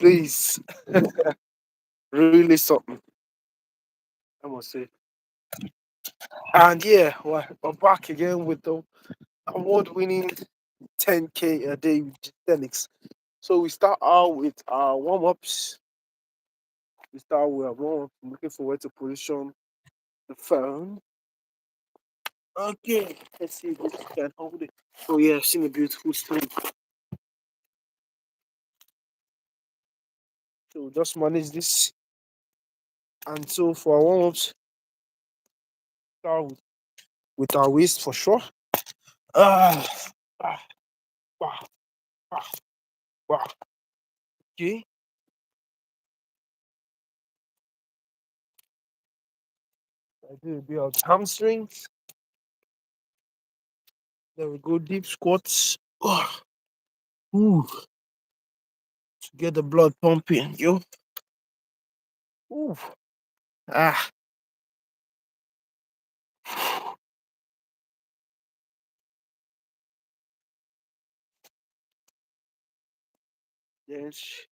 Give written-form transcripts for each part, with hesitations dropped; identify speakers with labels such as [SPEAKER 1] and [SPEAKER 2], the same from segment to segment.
[SPEAKER 1] Please, really something, I must say. And yeah, we're back again with the award-winning 10K a day with Jeasthenics. So we start out with our warm-ups. We start with our warm-up. I'm looking for where to position the phone. Okay, let's see if we can hold it. Oh yeah, I've seen a beautiful screen. So we'll just manage this. And so for our warm-ups, start with our waist for sure. Ah, ah, ah, ah, ah. Okay. I do a bit of hamstrings. There we go, deep squats. Oh, ooh, to get the blood pumping, yo. Ooh, ah. Yes,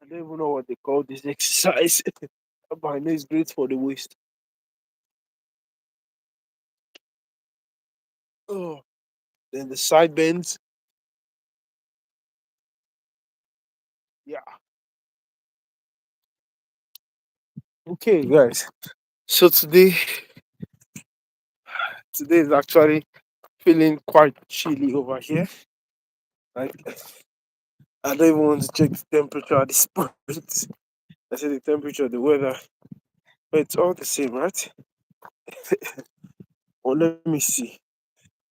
[SPEAKER 1] I don't even know what they call this exercise, but I know it's great for the waist. Oh, then the side bends. Yeah. Okay, guys. So today is actually feeling quite chilly over here. Like I don't even want to check the temperature at this point. I say the temperature, the weather, but it's all the same, right? Well, let me see.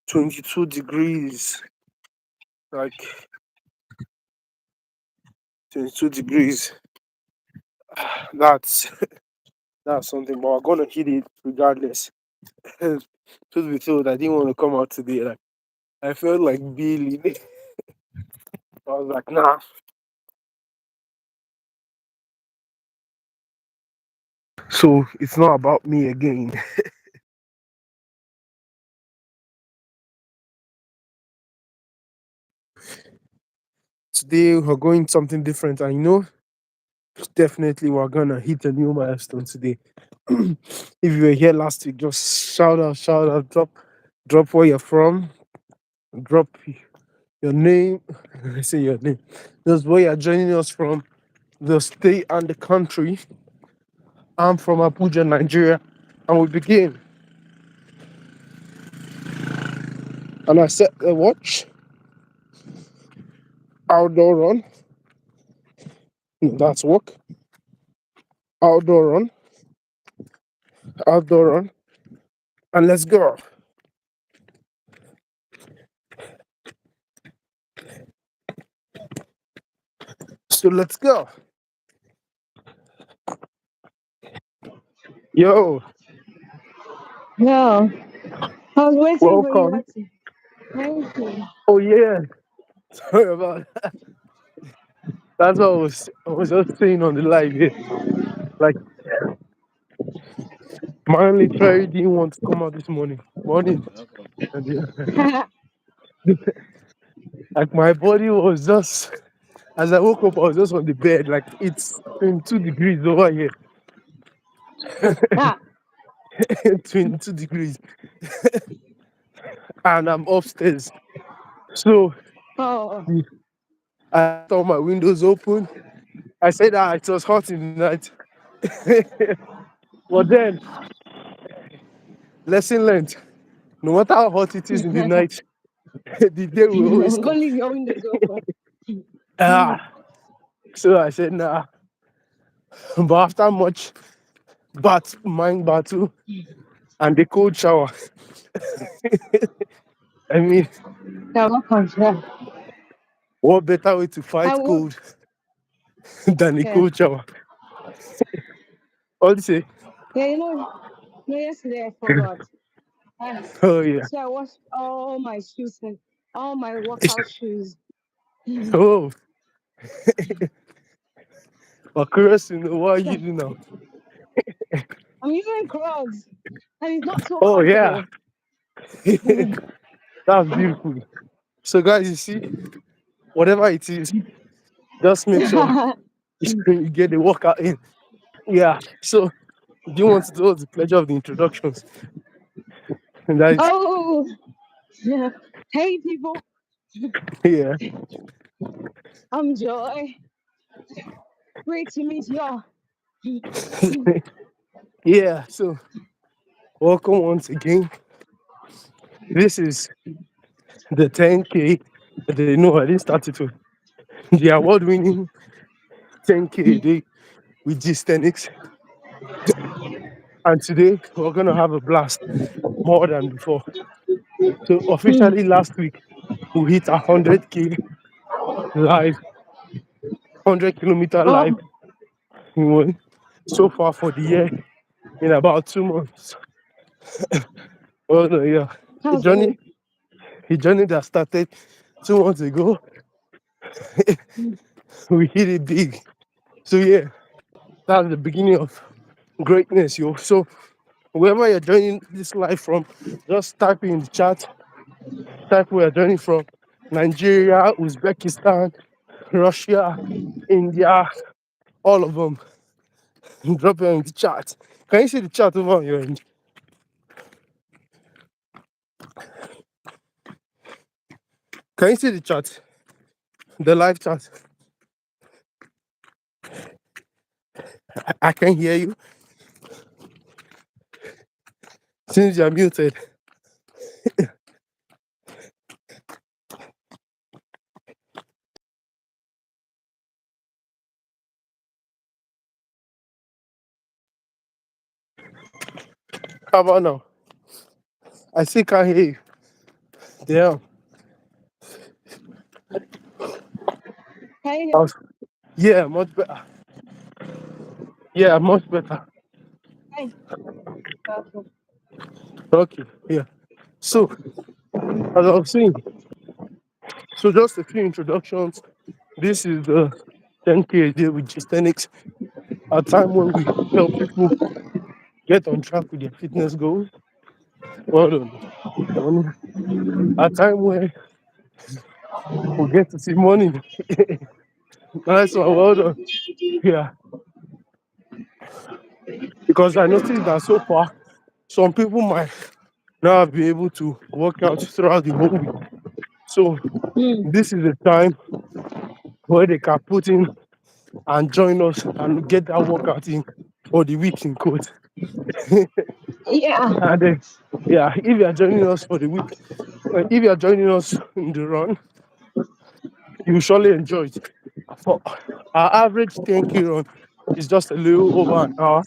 [SPEAKER 1] 22 degrees. Like 22 degrees. That's that's something, but we're gonna hit it regardless. Truth be told, I didn't want to come out today. Like I felt like Billy. I was like, nah. So it's not about me again. Today we're going something different. I know definitely we're gonna hit a new milestone today. If you were here last week, just shout out, drop where you're from, drop your name. I say your name. Just where you're joining us from, the state and the country. I'm from Abuja, Nigeria, and we begin. And I set the watch, outdoor run. No, that's walk. Outdoor run, outdoor run, and let's go. So let's go. Yo,
[SPEAKER 2] No, I was waiting for you
[SPEAKER 1] welcome.
[SPEAKER 2] not to. Thank you.
[SPEAKER 1] Oh yeah, sorry about that. That's what I was just saying on the live here. Like my only try didn't want to come out this morning. Morning. And like my body was just as I woke up, I was just on the bed. Like it's 22 degrees over here.
[SPEAKER 2] Ah,
[SPEAKER 1] 22 degrees. And I'm upstairs. So
[SPEAKER 2] oh,
[SPEAKER 1] I left all my windows open. I said that it was hot in the night. But then, lesson learned. No matter how hot it is in the night, the day will always
[SPEAKER 2] don't
[SPEAKER 1] come.
[SPEAKER 2] leave your windows open.
[SPEAKER 1] Ah, so I said, nah. But after much mind battle and the cold shower, I mean,
[SPEAKER 2] Yeah, welcome. Yeah.
[SPEAKER 1] what better way to
[SPEAKER 2] I
[SPEAKER 1] fight
[SPEAKER 2] would.
[SPEAKER 1] cold than a
[SPEAKER 2] Yeah.
[SPEAKER 1] cold shower? All you say,
[SPEAKER 2] Yeah, yesterday I forgot. I,
[SPEAKER 1] oh yeah.
[SPEAKER 2] so I washed all my shoes and all my workout shoes. I'm
[SPEAKER 1] Oh, but curious to know what you do now.
[SPEAKER 2] using Crocs and it's not so
[SPEAKER 1] Oh yeah,
[SPEAKER 2] comfortable.
[SPEAKER 1] that's beautiful. So guys, you see, whatever it is, Just make sure you get the workout in. Yeah. So, do you want to do the pleasure of the introductions? And that is,
[SPEAKER 2] Oh, yeah. Hey, people.
[SPEAKER 1] yeah.
[SPEAKER 2] I'm Joy. Great to meet y'all.
[SPEAKER 1] Yeah. So, welcome once again. This is the 10K. They know I didn't start it with the award winning 10K a day with Jeasthenics. And today we're gonna have a blast more than before. So officially last week we hit 100K live, 100 kilometer live
[SPEAKER 2] Oh,
[SPEAKER 1] in one. So far for the year in about 2 months. Oh no, yeah. A
[SPEAKER 2] how's
[SPEAKER 1] journey,
[SPEAKER 2] good?
[SPEAKER 1] a journey that started 2 months ago, we hit it big. So yeah, that's the beginning of greatness, yo. So wherever you're joining this live from, just type in the chat, type where you're joining from. Nigeria, Uzbekistan, Russia, India, all of them. Drop it in the chat. Can you see the chat over on your end? Can you see the chat? The live chat. I can hear you since you're muted. How about now? I still can't hear you. Damn.
[SPEAKER 2] Hey,
[SPEAKER 1] Yeah, much better. Yeah, much better.
[SPEAKER 2] hey. Okay.
[SPEAKER 1] Okay, yeah. So, as I was saying, so just a few introductions. This is the 10K a day with Jeasthenics, a time when we help people get on track with their fitness goals. Well done. One, a time where we get to see money. Nice one, well done. Yeah, because I noticed that so far, some people might not be able to work out throughout the whole week. So
[SPEAKER 2] Mm,
[SPEAKER 1] this is the time where they can put in and join us and get that workout in for the week in quote.
[SPEAKER 2] yeah.
[SPEAKER 1] And then, yeah, if you are joining us for the week, if you are joining us in the run, you will surely enjoy it. For our average 10K run is just a little over an hour.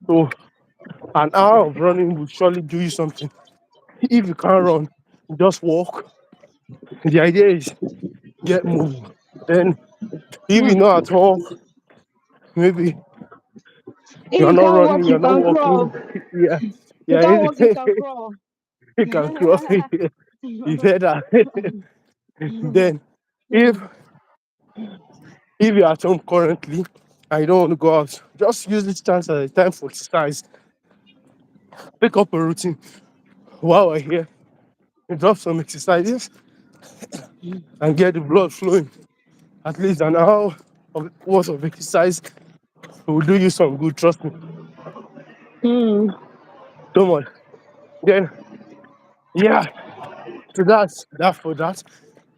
[SPEAKER 1] So an hour of running will surely do you something. If you can't run, just walk. The idea is get moving. Then if you
[SPEAKER 2] Mm.
[SPEAKER 1] know at all, maybe
[SPEAKER 2] If
[SPEAKER 1] you're
[SPEAKER 2] you
[SPEAKER 1] not
[SPEAKER 2] can't walk,
[SPEAKER 1] running,
[SPEAKER 2] you
[SPEAKER 1] you're not
[SPEAKER 2] can
[SPEAKER 1] walking.
[SPEAKER 2] crawl.
[SPEAKER 1] Yeah,
[SPEAKER 2] You
[SPEAKER 1] yeah,
[SPEAKER 2] can't walk, you can crawl.
[SPEAKER 1] you can crawl. You said that. Then if
[SPEAKER 2] Mm.
[SPEAKER 1] if you're at home currently and you don't want to go out, just use this chance as a time for exercise. Pick up a routine while we're here, drop some exercises and get the blood flowing. At least an hour of worth of exercise will do you some good, trust me.
[SPEAKER 2] Mm.
[SPEAKER 1] So much. Then yeah, so that's that for that.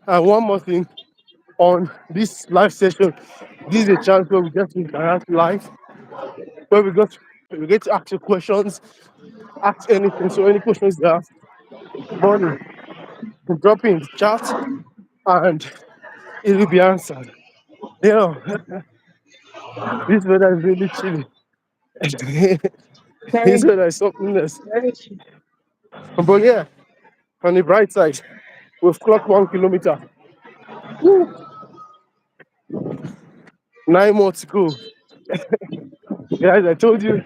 [SPEAKER 1] And one more thing on this live session, this is a chance where we get to interact live, where we get to ask you questions, ask anything. So any questions you have, morning, drop it in the chat and it will be answered. Yeah, this weather is really chilly. This
[SPEAKER 2] Very,
[SPEAKER 1] weather is something else.
[SPEAKER 2] very cheap.
[SPEAKER 1] But yeah, on the bright side, we've clocked 1 kilometer. Woo, 9 more to go. Guys, I told you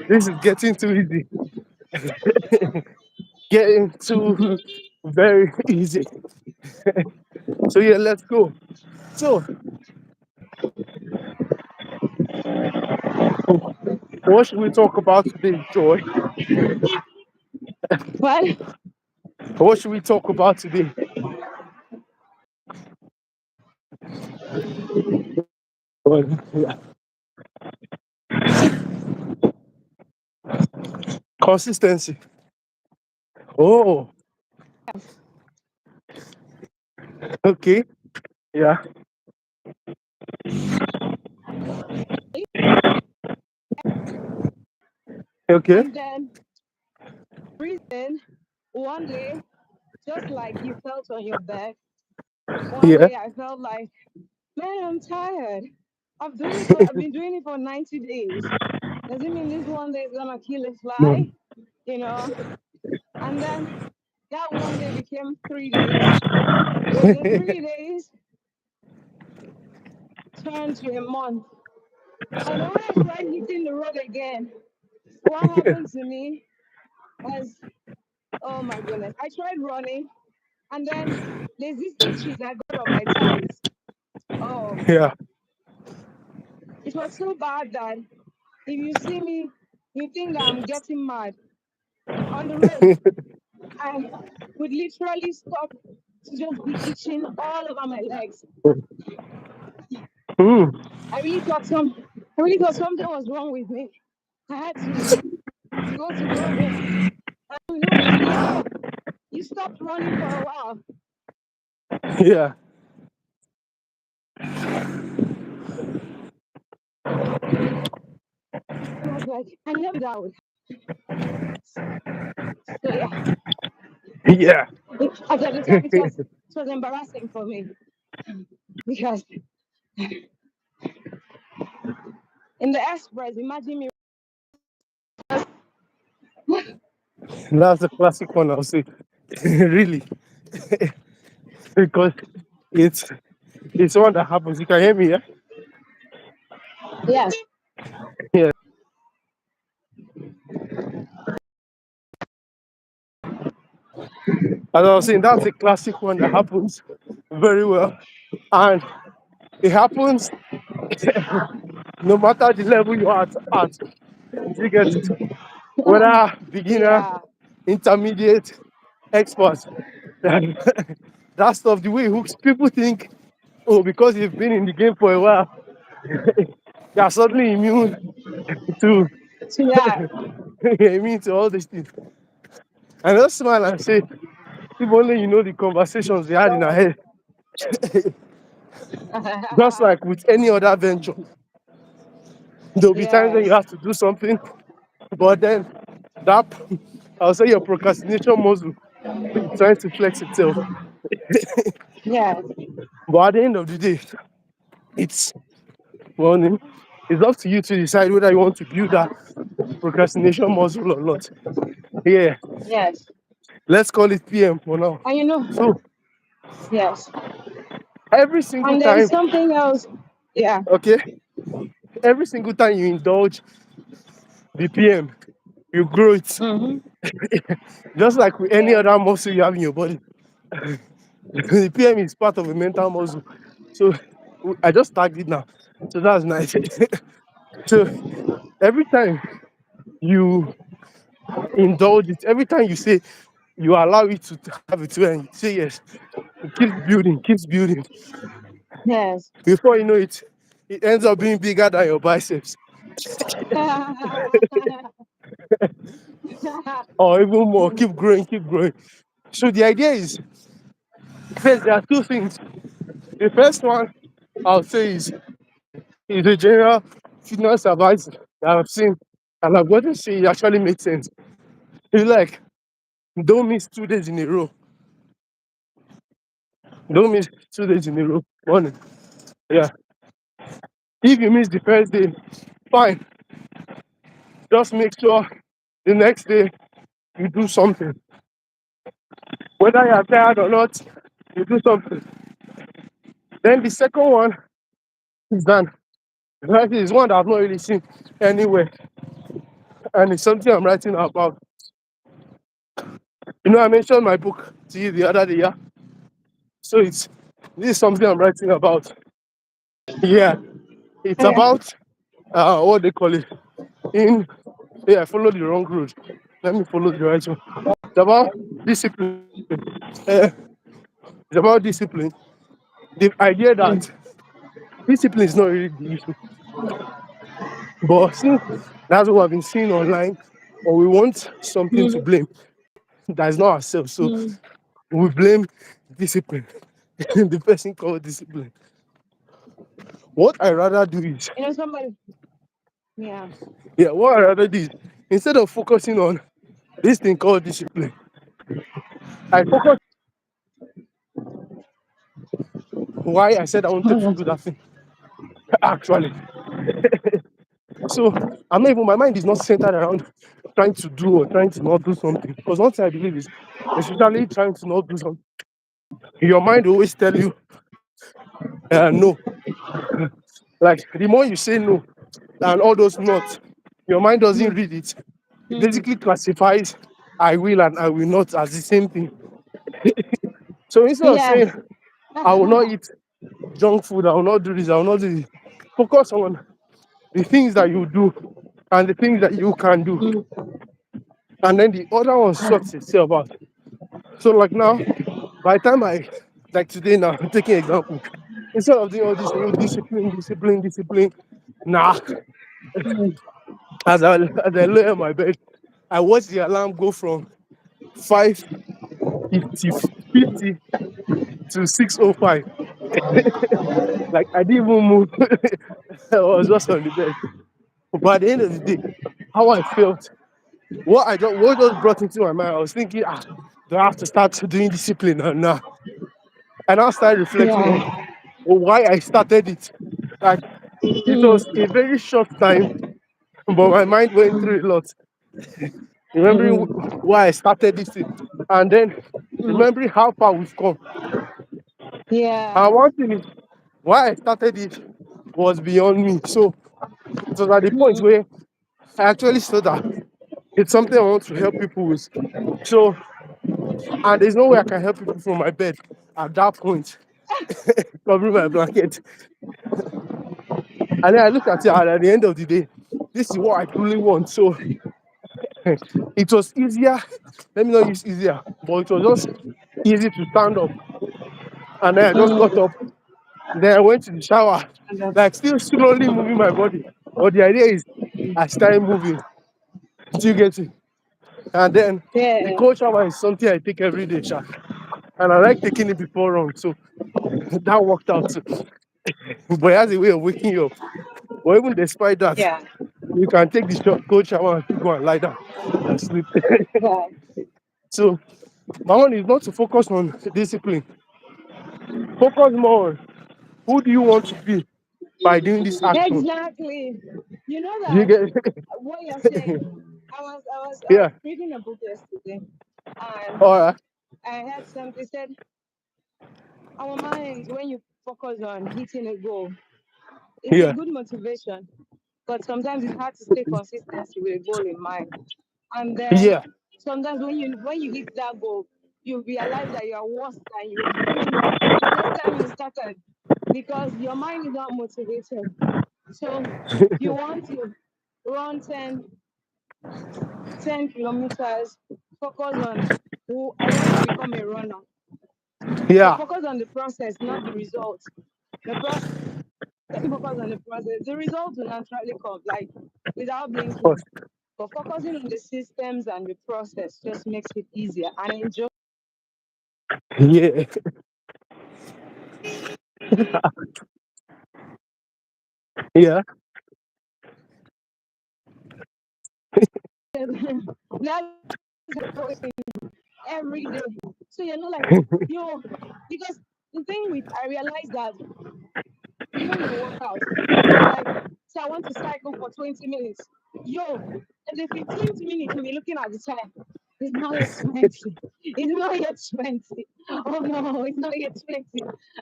[SPEAKER 1] this is getting too easy. Getting too very easy. So yeah, let's go. So what should we talk about today, Joy?
[SPEAKER 2] What?
[SPEAKER 1] What should we talk about today? Yeah. Consistency. Oh, okay. Yeah. Okay.
[SPEAKER 2] And then reason one day, just like you felt on your back, one
[SPEAKER 1] Yeah.
[SPEAKER 2] day I felt like, man, I'm tired. I've been doing it for 90 days. Does it mean this one day is gonna kill a fly? You know? And then that one day became 3 days. The 3 days turned to a month. And when I tried hitting the road again, what happened to me was, oh my goodness, I tried running and then there's this itches I got on my thighs. Oh,
[SPEAKER 1] Yeah.
[SPEAKER 2] it was so bad that if you see me, you think that I'm getting mad. On the road, I would literally stop to just be itching all over my legs.
[SPEAKER 1] Mm.
[SPEAKER 2] I really thought some, I really thought something was wrong with me. I had to go to Google. And they said, oh, you stopped running for a while.
[SPEAKER 1] Yeah.
[SPEAKER 2] I was like, I never that would. So yeah,
[SPEAKER 1] Yeah.
[SPEAKER 2] at the time it was embarrassing for me because in the express, imagine me.
[SPEAKER 1] That's a classic one, I'll say. Really. Because it's it's one that happens. You can hear me, yeah?
[SPEAKER 2] Yes.
[SPEAKER 1] Yeah. As I was saying, that's a classic one that happens very well. And it happens no matter the level you're at. You get it. Whether beginner,
[SPEAKER 2] Yeah.
[SPEAKER 1] intermediate, expert. That stuff, the way it hooks, people think, oh, because you've been in the game for a while, you're suddenly immune to
[SPEAKER 2] So yeah.
[SPEAKER 1] you're immune to all these things. And I just smile and say, if only you know the conversations we had in our head. Just like with any other venture, there'll be times when you
[SPEAKER 2] Yes.
[SPEAKER 1] have to do something, but then that I'll say your procrastination muscle is trying to flex itself.
[SPEAKER 2] Yes.
[SPEAKER 1] But at the end of the day, it's well, it's up to you to decide whether you want to build that procrastination muscle or not. Yeah,
[SPEAKER 2] Yes.
[SPEAKER 1] let's call it PM for now.
[SPEAKER 2] And you know,
[SPEAKER 1] So
[SPEAKER 2] yes.
[SPEAKER 1] every single
[SPEAKER 2] And there is
[SPEAKER 1] time,
[SPEAKER 2] something else. Yeah.
[SPEAKER 1] okay, every single time you indulge the PM, you grow it.
[SPEAKER 2] Mm-hmm.
[SPEAKER 1] Just like with any
[SPEAKER 2] Yeah.
[SPEAKER 1] other muscle you have in your body. The PM is part of a mental muscle. So I just tagged it now. So that's nice. So every time you indulge it, every time you say you allow it to have it and you say yes, it keeps building.
[SPEAKER 2] Yes.
[SPEAKER 1] Before you know it, it ends up being bigger than your biceps. Or even more. Keep growing, keep growing. So the idea is first there are two things. The first one I'll say is a general fitness advice that I've seen and I've gotten to see it actually makes sense. It's like don't miss 2 days in a row. Don't miss 2 days in a row. One. Yeah. If you miss the first day, fine. Just make sure the next day you do something. Whether you're tired or not, you do something. Then the second one is done. Right, it's one that I've not really seen anywhere. And it's something I'm writing about. You know, I mentioned my book to you the other day, yeah. So this is something I'm writing about. Yeah. It's
[SPEAKER 2] Yeah.
[SPEAKER 1] about what they call it. In I followed the wrong road. Let me follow the right one. It's about discipline. It's about discipline. The idea that Discipline is not really the issue. But since that's what I've been seeing online, or we want something to
[SPEAKER 2] Mm,
[SPEAKER 1] blame that is not ourselves. So
[SPEAKER 2] mm.
[SPEAKER 1] we blame discipline. The person called discipline. What I rather do is,
[SPEAKER 2] You know, somebody, yeah.
[SPEAKER 1] yeah, what I rather do is instead of focusing on this thing called discipline, I focus why I said I wanted to do that thing. Actually. So I'm not even my mind is not centered around trying to do or trying to not do something. Because one thing I believe is especially trying to not do something, your mind will always tell you no. Like the more you say no and all those nots, your mind doesn't
[SPEAKER 2] Mm,
[SPEAKER 1] read it. It
[SPEAKER 2] mm.
[SPEAKER 1] basically classifies I will and I will not as the same thing. So instead of saying
[SPEAKER 2] Yes.
[SPEAKER 1] I will not eat junk food, I will not do this, I will not do this, focus on the things that you do and the things that you can do.
[SPEAKER 2] Mm,
[SPEAKER 1] And then the other one sorts itself out. So like now, by the time I like today now, I'm taking example, instead of doing all this discipline, nah. As I lay on my bed, I watch the alarm go from 5:50 to 6:05. Like I didn't even move. I was just on the bed. But at the end of the day, how I felt, what just brought into my mind, I was thinking, do I have to start doing discipline or not? And I started reflecting on
[SPEAKER 2] yeah.
[SPEAKER 1] why I started it. Like it was
[SPEAKER 2] Mm,
[SPEAKER 1] a very short time, but my mind went through a lot. Remembering
[SPEAKER 2] mm,
[SPEAKER 1] why I started this thing, and then
[SPEAKER 2] mm.
[SPEAKER 1] remembering how far we've come. And
[SPEAKER 2] Yeah.
[SPEAKER 1] one thing is, why I started it was beyond me. So it was at the point
[SPEAKER 2] Mm,
[SPEAKER 1] where I actually saw that it's something I want to help people with. So, and there's no way I can help people from my bed at that point, covering my blanket. And then I look at it, and at the end of the day, this is what I truly want. So it was easier. Let me not use easier, but it was just easy to stand up. And then I just got
[SPEAKER 2] mm.
[SPEAKER 1] up. Then I went to the shower,
[SPEAKER 2] And that's,
[SPEAKER 1] like still slowly moving my body. But the idea is I started moving. Do you get it? And then the
[SPEAKER 2] yeah.
[SPEAKER 1] cold shower is something I take every day, sha. And I like taking it before run. So that worked out too. But it has a way of waking you up. But even despite that,
[SPEAKER 2] Yeah.
[SPEAKER 1] you can take the cold shower and still go and lie down and sleep.
[SPEAKER 2] Yeah.
[SPEAKER 1] So my one is not to focus on discipline. Focus more on who do you want to be by doing this action.
[SPEAKER 2] Exactly. You know
[SPEAKER 1] Do you
[SPEAKER 2] that
[SPEAKER 1] get
[SPEAKER 2] what you're saying. I was
[SPEAKER 1] yeah.
[SPEAKER 2] reading a book yesterday, and
[SPEAKER 1] All right.
[SPEAKER 2] I had something said our minds when you focus on hitting a goal, it's a
[SPEAKER 1] Yeah.
[SPEAKER 2] good motivation, but sometimes it's hard to stay consistent with a goal in mind. And then
[SPEAKER 1] Yeah.
[SPEAKER 2] sometimes when you hit that goal, you realize that you are worse than you next time you started because your mind is not motivated. So you want to run 10 kilometers, focus on who I want to become a runner. So
[SPEAKER 1] Yeah.
[SPEAKER 2] focus on the process, not the result. The process, let me focus on the process. The result will naturally come, like without
[SPEAKER 1] Of course.
[SPEAKER 2] blinking. But focusing on the systems and the process just makes it easier and enjoy.
[SPEAKER 1] Yeah. Yeah.
[SPEAKER 2] That's how it is every day. So you're not like, yo, because the thing with I realized that even in workout, it's like, so I want to cycle for 20 minutes. Yo, and the 15th minute you'll be looking at the time. It's not yet 20. It's not yet 20. Oh no, it's not yet 20.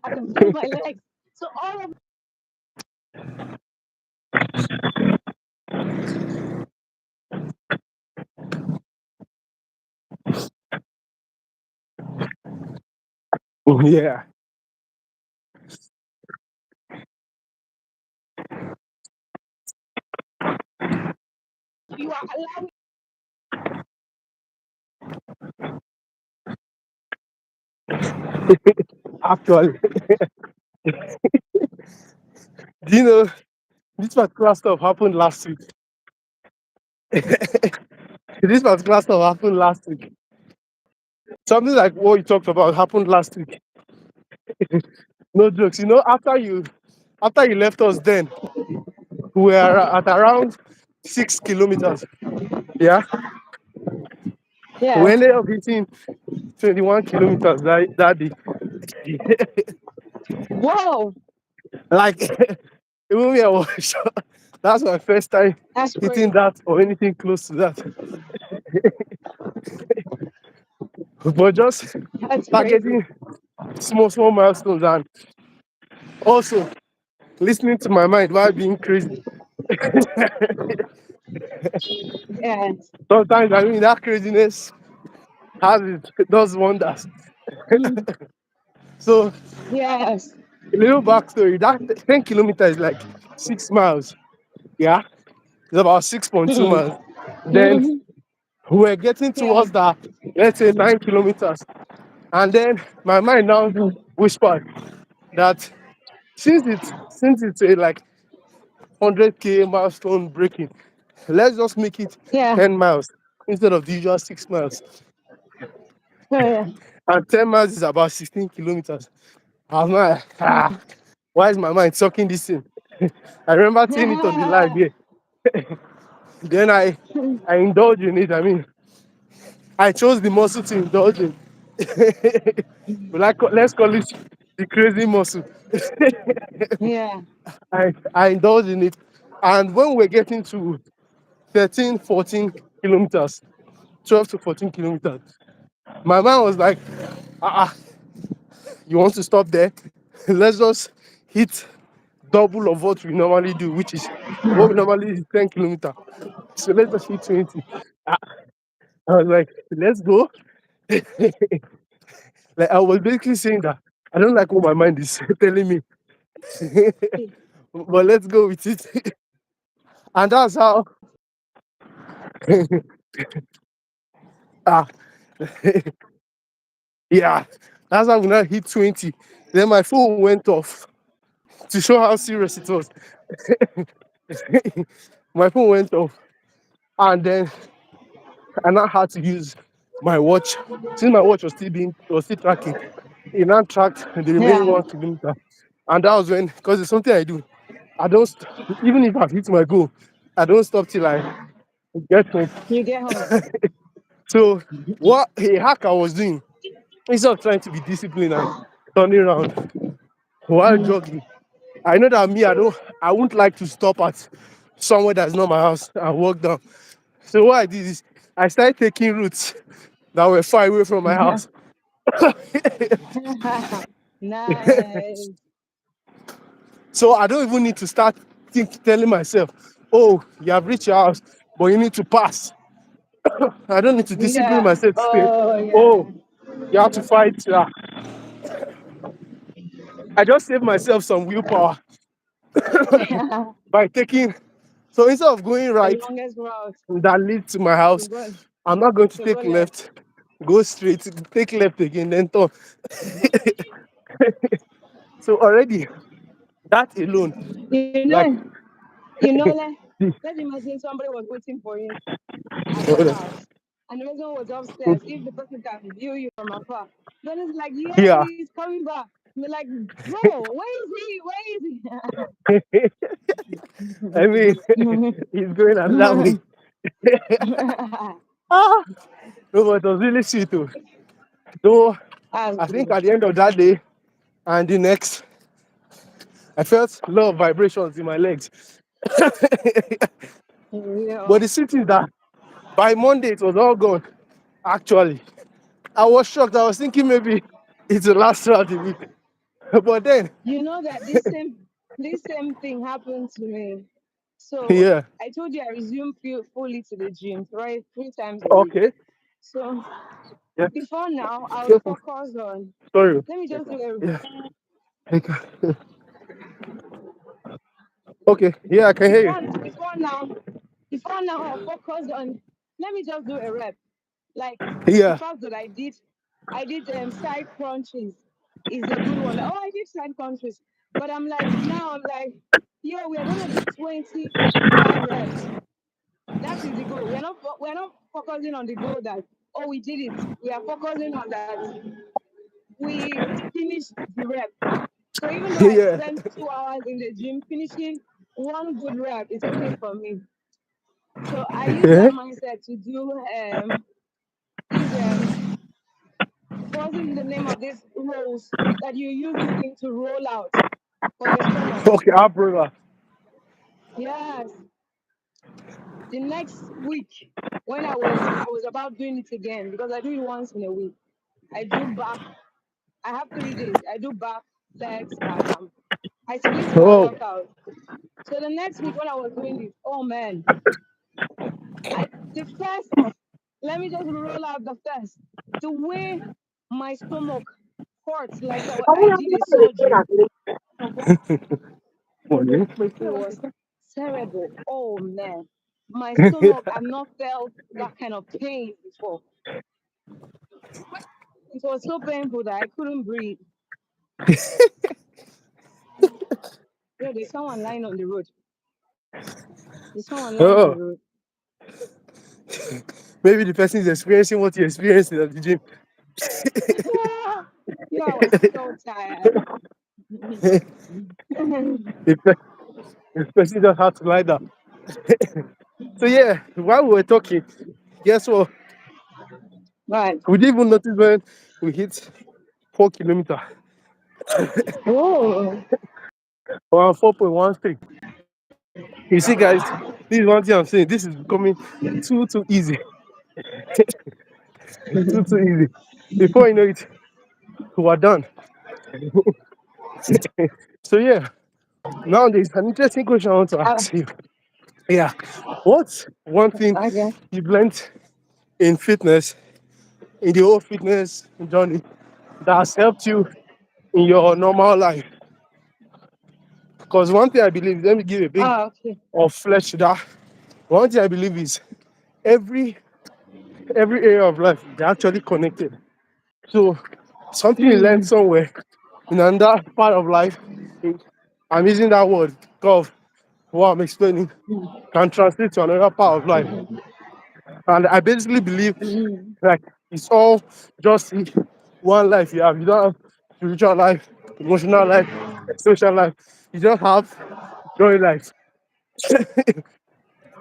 [SPEAKER 2] I can feel my legs. So all of
[SPEAKER 1] Yeah.
[SPEAKER 2] you are allowing
[SPEAKER 1] Actually. Do you know this particular stuff happened last week? This particular stuff happened last week. Something like what you talked about happened last week. No jokes. You know, after you left us, then we were at around 6 kilometers. Yeah, we
[SPEAKER 2] Yeah.
[SPEAKER 1] ended up hitting 21 kilometers that day.
[SPEAKER 2] Whoa,
[SPEAKER 1] Like even me, I was shocked. That's my first time
[SPEAKER 2] that's
[SPEAKER 1] hitting
[SPEAKER 2] crazy.
[SPEAKER 1] that or anything close to that. But just
[SPEAKER 2] That's crazy.
[SPEAKER 1] targeting small milestones and also listening to my mind while being crazy.
[SPEAKER 2] Yes.
[SPEAKER 1] Sometimes I mean that craziness has it does wonders.
[SPEAKER 2] Mm.
[SPEAKER 1] So
[SPEAKER 2] Yes.
[SPEAKER 1] a little backstory, that 10 kilometers is like 6 miles. Yeah, it's about 6.2
[SPEAKER 2] Mm.
[SPEAKER 1] miles. Then
[SPEAKER 2] Mhm.
[SPEAKER 1] we're getting
[SPEAKER 2] Yeah.
[SPEAKER 1] towards that, let's say 9 kilometers. And then my mind now
[SPEAKER 2] Mhm.
[SPEAKER 1] whispered that since it's a like 100K milestone breaking, let's just make it
[SPEAKER 2] Yeah.
[SPEAKER 1] 10 miles instead of the usual 6 miles.
[SPEAKER 2] Yeah.
[SPEAKER 1] And 10 miles is about 16 kilometers. I was like,
[SPEAKER 2] Mm.
[SPEAKER 1] why is my mind sucking this in? I remember seeing it on the live here. Then I indulge in it. I mean, I chose the muscle to indulge in. But like, let's call it the crazy muscle.
[SPEAKER 2] Yeah.
[SPEAKER 1] I indulge in it. And when we're getting to 13, 14 kilometers, 12 to 14 kilometers, my mind was like, ah, you want to stop there? Let's just hit double of what we normally do, which is what we normally is 10 kilometers. So let's just hit 20. I, I was like, let's go. Like I was basically saying that I don't like what my mind is telling me. But let's go with it. And that's how ah yeah, that's how we now hit 20. Then my phone went off to show how serious it was. My phone went off, and then I now had to use my watch. Since my watch was still tracking, it now tracked the remaining
[SPEAKER 2] Yeah.
[SPEAKER 1] 1 kilometer. And that was when, because it's something I do, I don't even if I've hit my goal, I don't stop till I get home.
[SPEAKER 2] You get home.
[SPEAKER 1] So what a hacker was doing, instead of trying to be disciplined and turning around while
[SPEAKER 2] Mm.
[SPEAKER 1] jogging, I know that me, I wouldn't like to stop at somewhere that's not my house and walk down. So what I did is I started taking routes that were far away from my house.
[SPEAKER 2] Nice.
[SPEAKER 1] So I don't even need to start telling myself, oh, you have reached your house, but you need to pass. I don't need to discipline
[SPEAKER 2] Yeah.
[SPEAKER 1] myself to say,
[SPEAKER 2] Oh yeah.
[SPEAKER 1] oh, you have to fight. I just save myself some willpower by taking. So instead of going
[SPEAKER 2] The
[SPEAKER 1] right
[SPEAKER 2] longest route.
[SPEAKER 1] that leads to my house,
[SPEAKER 2] You go
[SPEAKER 1] I'm not going to
[SPEAKER 2] to go
[SPEAKER 1] take
[SPEAKER 2] left.
[SPEAKER 1] left, go straight, take left again, then turn. So already that alone,
[SPEAKER 2] You
[SPEAKER 1] like,
[SPEAKER 2] know, let's imagine somebody was waiting for you at your house and the person was upstairs. If the person can view you from afar, then it's like, yeah,
[SPEAKER 1] yeah.
[SPEAKER 2] he's coming back. You're like, bro, where is he? Where
[SPEAKER 1] I mean,
[SPEAKER 2] is
[SPEAKER 1] he's going another way.
[SPEAKER 2] he?
[SPEAKER 1] Ah, no, but it was really sweet too. So
[SPEAKER 2] That's
[SPEAKER 1] I think
[SPEAKER 2] good.
[SPEAKER 1] at the end of that day and the next, I felt a lot of vibrations in my legs.
[SPEAKER 2] Yeah.
[SPEAKER 1] But the sweet is that by Monday it was all gone. Actually, I was shocked. I was thinking maybe it's the last throughout the week. But then,
[SPEAKER 2] You know that this same thing happened to me. So
[SPEAKER 1] yeah,
[SPEAKER 2] I told you I resumed fully to the gym, right? 3 times a week.
[SPEAKER 1] okay,
[SPEAKER 2] So
[SPEAKER 1] yeah,
[SPEAKER 2] before now, I would
[SPEAKER 1] careful.
[SPEAKER 2] focus on.
[SPEAKER 1] Sorry.
[SPEAKER 2] Let me just do a
[SPEAKER 1] Yeah. Okay, yeah, I can hear you.
[SPEAKER 2] before now I'll focus on. Let me just do a rep. Like the
[SPEAKER 1] Yeah.
[SPEAKER 2] fact that I did side crunches is a good one. Oh, I did side crunches, but I'm like now I'm like. Yeah, we are gonna do 25 reps. That is the goal. We're not focusing on the goal that, oh, we did it. We are focusing on that we finished the rep. So even though I
[SPEAKER 1] Yeah.
[SPEAKER 2] spent 2 hours in the gym finishing one good rep, it's okay for me. So I use that
[SPEAKER 1] Yeah.
[SPEAKER 2] mindset to do this what's the name of these rolls that you use this thing to roll out for your stomach.
[SPEAKER 1] Okay, our brother.
[SPEAKER 2] Yes. The next week when I was about doing it again because I do it once in a week. I do back. I have 3 days. I do back, legs, and I split my
[SPEAKER 1] Oh,
[SPEAKER 2] workout. So the next week when I was doing it, oh man, the first, let me just roll out the first. The way my stomach hurts, like I did a surgery, it was terrible. Oh man, my stomach, I've not felt that kind of pain before. It was so painful that I couldn't breathe. Yo, there's someone lying on the road. There's someone lying on
[SPEAKER 1] oh.
[SPEAKER 2] the road.
[SPEAKER 1] Maybe the person is experiencing what you're experiencing at the gym.
[SPEAKER 2] Yeah, I was so tired.
[SPEAKER 1] the, pe- the person just had to lie down. So yeah, while we were talking, guess what?
[SPEAKER 2] Right.
[SPEAKER 1] We didn't even notice when we hit 4 kilometers.
[SPEAKER 2] Oh.
[SPEAKER 1] Around 4.13. You see, guys, this is one thing I'm saying. This is becoming too easy. Too easy. Before you know it, we're done. So yeah, now there's an interesting question I want to
[SPEAKER 2] Uh,
[SPEAKER 1] ask you. Yeah. What's one thing
[SPEAKER 2] okay.
[SPEAKER 1] you've learned in fitness, in the whole fitness journey, that has helped you in your normal life? Because one thing I believe, let me give a big
[SPEAKER 2] Okay.
[SPEAKER 1] of flesh to that. One thing I believe is every every area of life they're actually connected. So something you learn
[SPEAKER 2] Mm,
[SPEAKER 1] somewhere in another part of life, I'm using that word, of what I'm explaining, can translate to another part of life. And I basically believe
[SPEAKER 2] mm,
[SPEAKER 1] like it's all just one life you have. You don't have spiritual life, emotional life, social life. You just have joy life.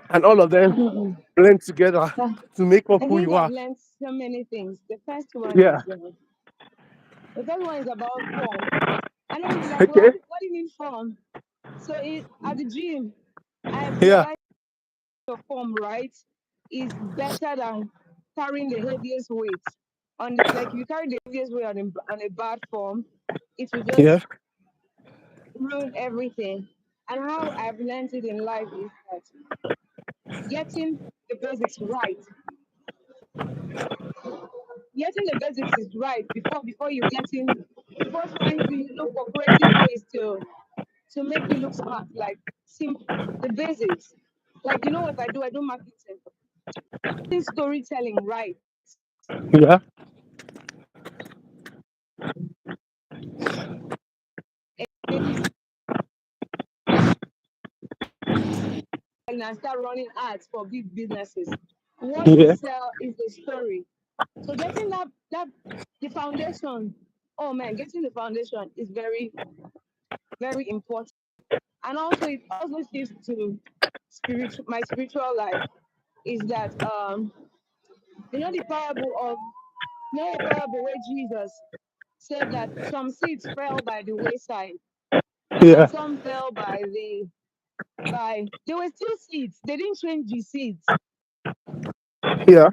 [SPEAKER 1] And all of them
[SPEAKER 2] mm.
[SPEAKER 1] blend together
[SPEAKER 2] Uh,
[SPEAKER 1] to make up
[SPEAKER 2] I
[SPEAKER 1] who
[SPEAKER 2] think
[SPEAKER 1] you
[SPEAKER 2] I've
[SPEAKER 1] are.
[SPEAKER 2] learned so many things.
[SPEAKER 1] Yeah.
[SPEAKER 2] The first one is about form. I know you'll be like,
[SPEAKER 1] Okay.
[SPEAKER 2] what do you mean form? So at the gym, I've
[SPEAKER 1] Yeah.
[SPEAKER 2] realized your form, right, is better than carrying the heaviest weight. Like if you carry the heaviest weight on a bad form, it will
[SPEAKER 1] Yeah.
[SPEAKER 2] just ruin everything. And how I've learned it in life is that getting the basics right. Getting the basics is right before you get in, before trying to look for creative ways to make you look smart. Like simple, the basics. Like you know what I do? I do marketing. Storytelling right.
[SPEAKER 1] Yeah.
[SPEAKER 2] And I start running ads for big businesses. What we
[SPEAKER 1] Yeah.
[SPEAKER 2] sell is the story. So getting that the foundation. Oh man, getting the foundation is very very important. And also it also shifts to my spiritual life. Is that the parable of the parable where Jesus said that some seeds fell by the wayside and
[SPEAKER 1] Yeah.
[SPEAKER 2] some fell by there were still seeds. They didn't change the seeds.
[SPEAKER 1] Yeah.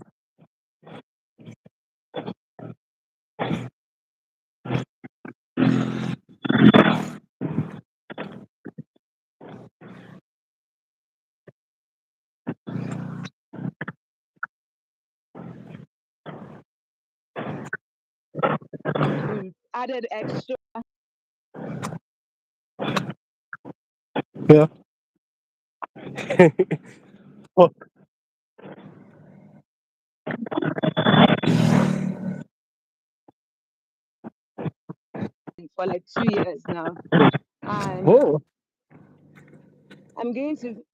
[SPEAKER 2] We added extra
[SPEAKER 1] Yeah. Oh,
[SPEAKER 2] for like 2 years now. And
[SPEAKER 1] oh.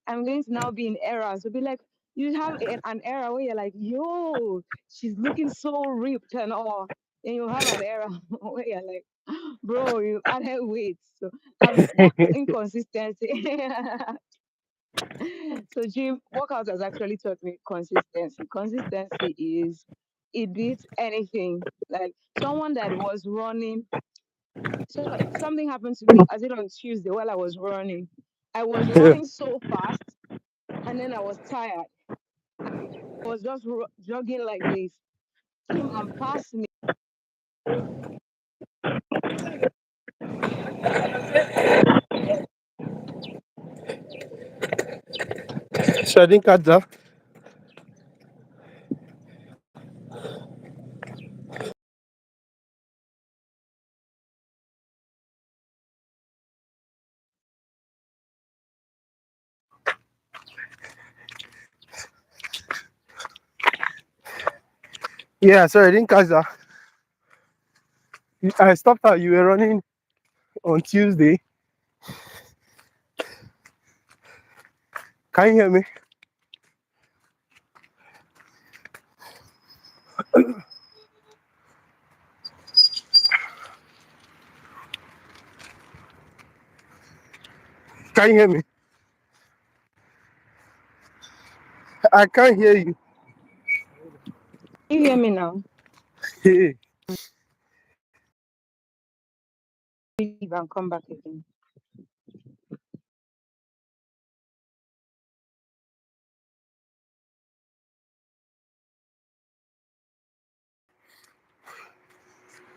[SPEAKER 2] I'm going to now be in era. So be like, you have an era where you're like, yo, she's looking so ripped and all. And you have an era where you're like, bro, you added weight. So that inconsistency. So gym workout has actually taught me consistency. Consistency is it beats anything. Like someone that was running. So something happened to me. I did on Tuesday while I was running. I was
[SPEAKER 1] Yeah.
[SPEAKER 2] running so fast, and then I was tired. I was just jogging like this. Came and passed me.
[SPEAKER 1] So I didn't catch that. Yeah, sorry, I didn't catch that. I stopped how you were running on Tuesday. Can you hear me? Can you hear me? I can't hear you.
[SPEAKER 2] You hear me now?
[SPEAKER 1] Hey,
[SPEAKER 2] Leave and come back again.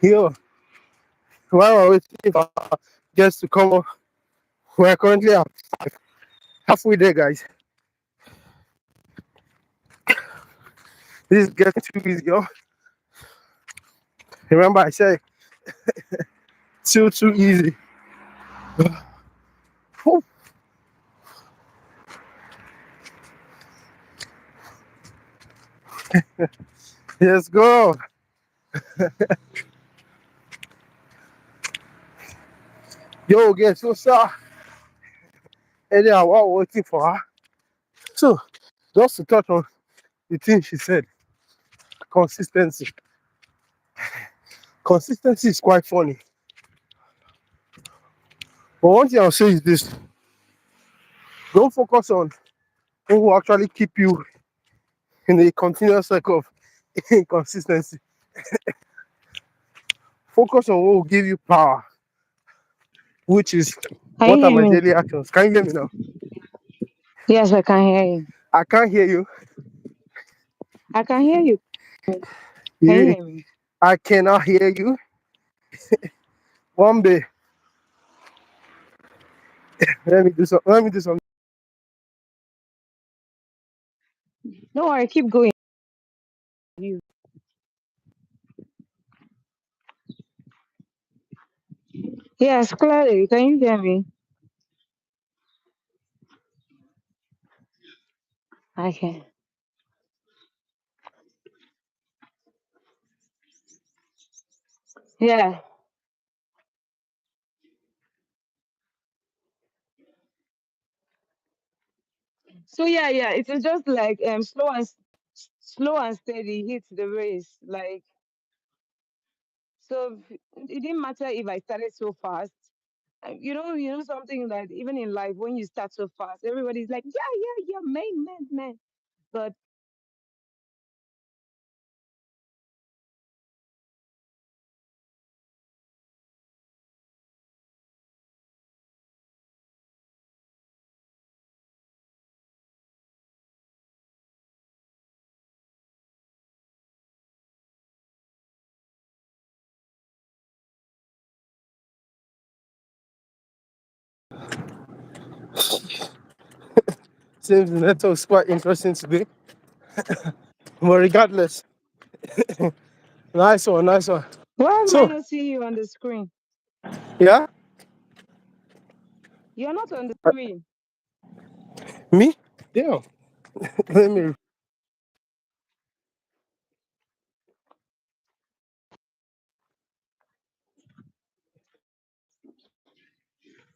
[SPEAKER 1] yo, while we're waiting for guests to come up, we're currently at halfway there, guys. This is getting too easy, yo. Remember, I said too easy. Whew. Let's go. Yo, guess what's up? And then while waiting for her. So, just to touch on the thing she said, consistency. Consistency is quite funny. But one thing I'll say is this: don't focus on who will actually keep you in a continuous cycle of inconsistency. Focus on what will give you power, which is
[SPEAKER 2] Can you
[SPEAKER 1] what are
[SPEAKER 2] hear
[SPEAKER 1] my
[SPEAKER 2] me?
[SPEAKER 1] daily actions. Can you hear me now?
[SPEAKER 2] Yes, I can hear you.
[SPEAKER 1] I can't hear you.
[SPEAKER 2] I can hear you. Can you
[SPEAKER 1] Yeah,
[SPEAKER 2] hear me?
[SPEAKER 1] I cannot hear you. One day, let me do some. Let me do some.
[SPEAKER 2] Don't worry, keep going. You. Yes, clearly. Can you hear me? Okay. Yeah. So yeah, it is just like slow and steady hits the race. Like so, it didn't matter if I started so fast. You know something that even in life when you start so fast, everybody's like, yeah, man. But
[SPEAKER 1] Seems the network is quite interesting today. But regardless, nice one, nice one.
[SPEAKER 2] why am I
[SPEAKER 1] So,
[SPEAKER 2] not seeing you on the screen?
[SPEAKER 1] yeah,
[SPEAKER 2] You're not on the screen.
[SPEAKER 1] me? Yeah. Let me.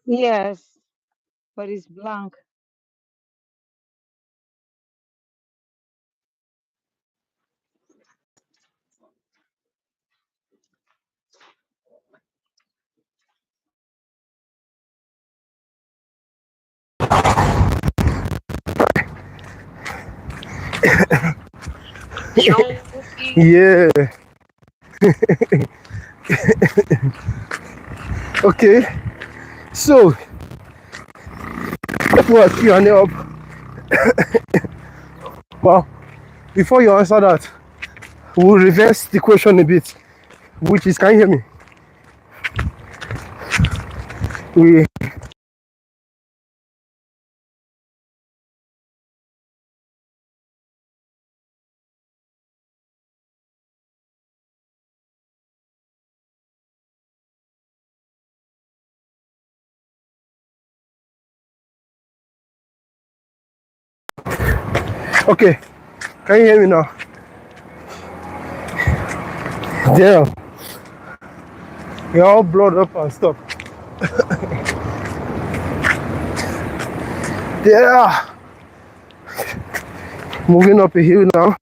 [SPEAKER 2] Yes, but it's blank.
[SPEAKER 1] Yeah. Okay. So before I Q&A up, well, before you answer that, we'll reverse the question a bit, which is, can you hear me? We okay. Can you hear me now? Damn, you're all blood up and stuff. Yeah, moving up a hill now.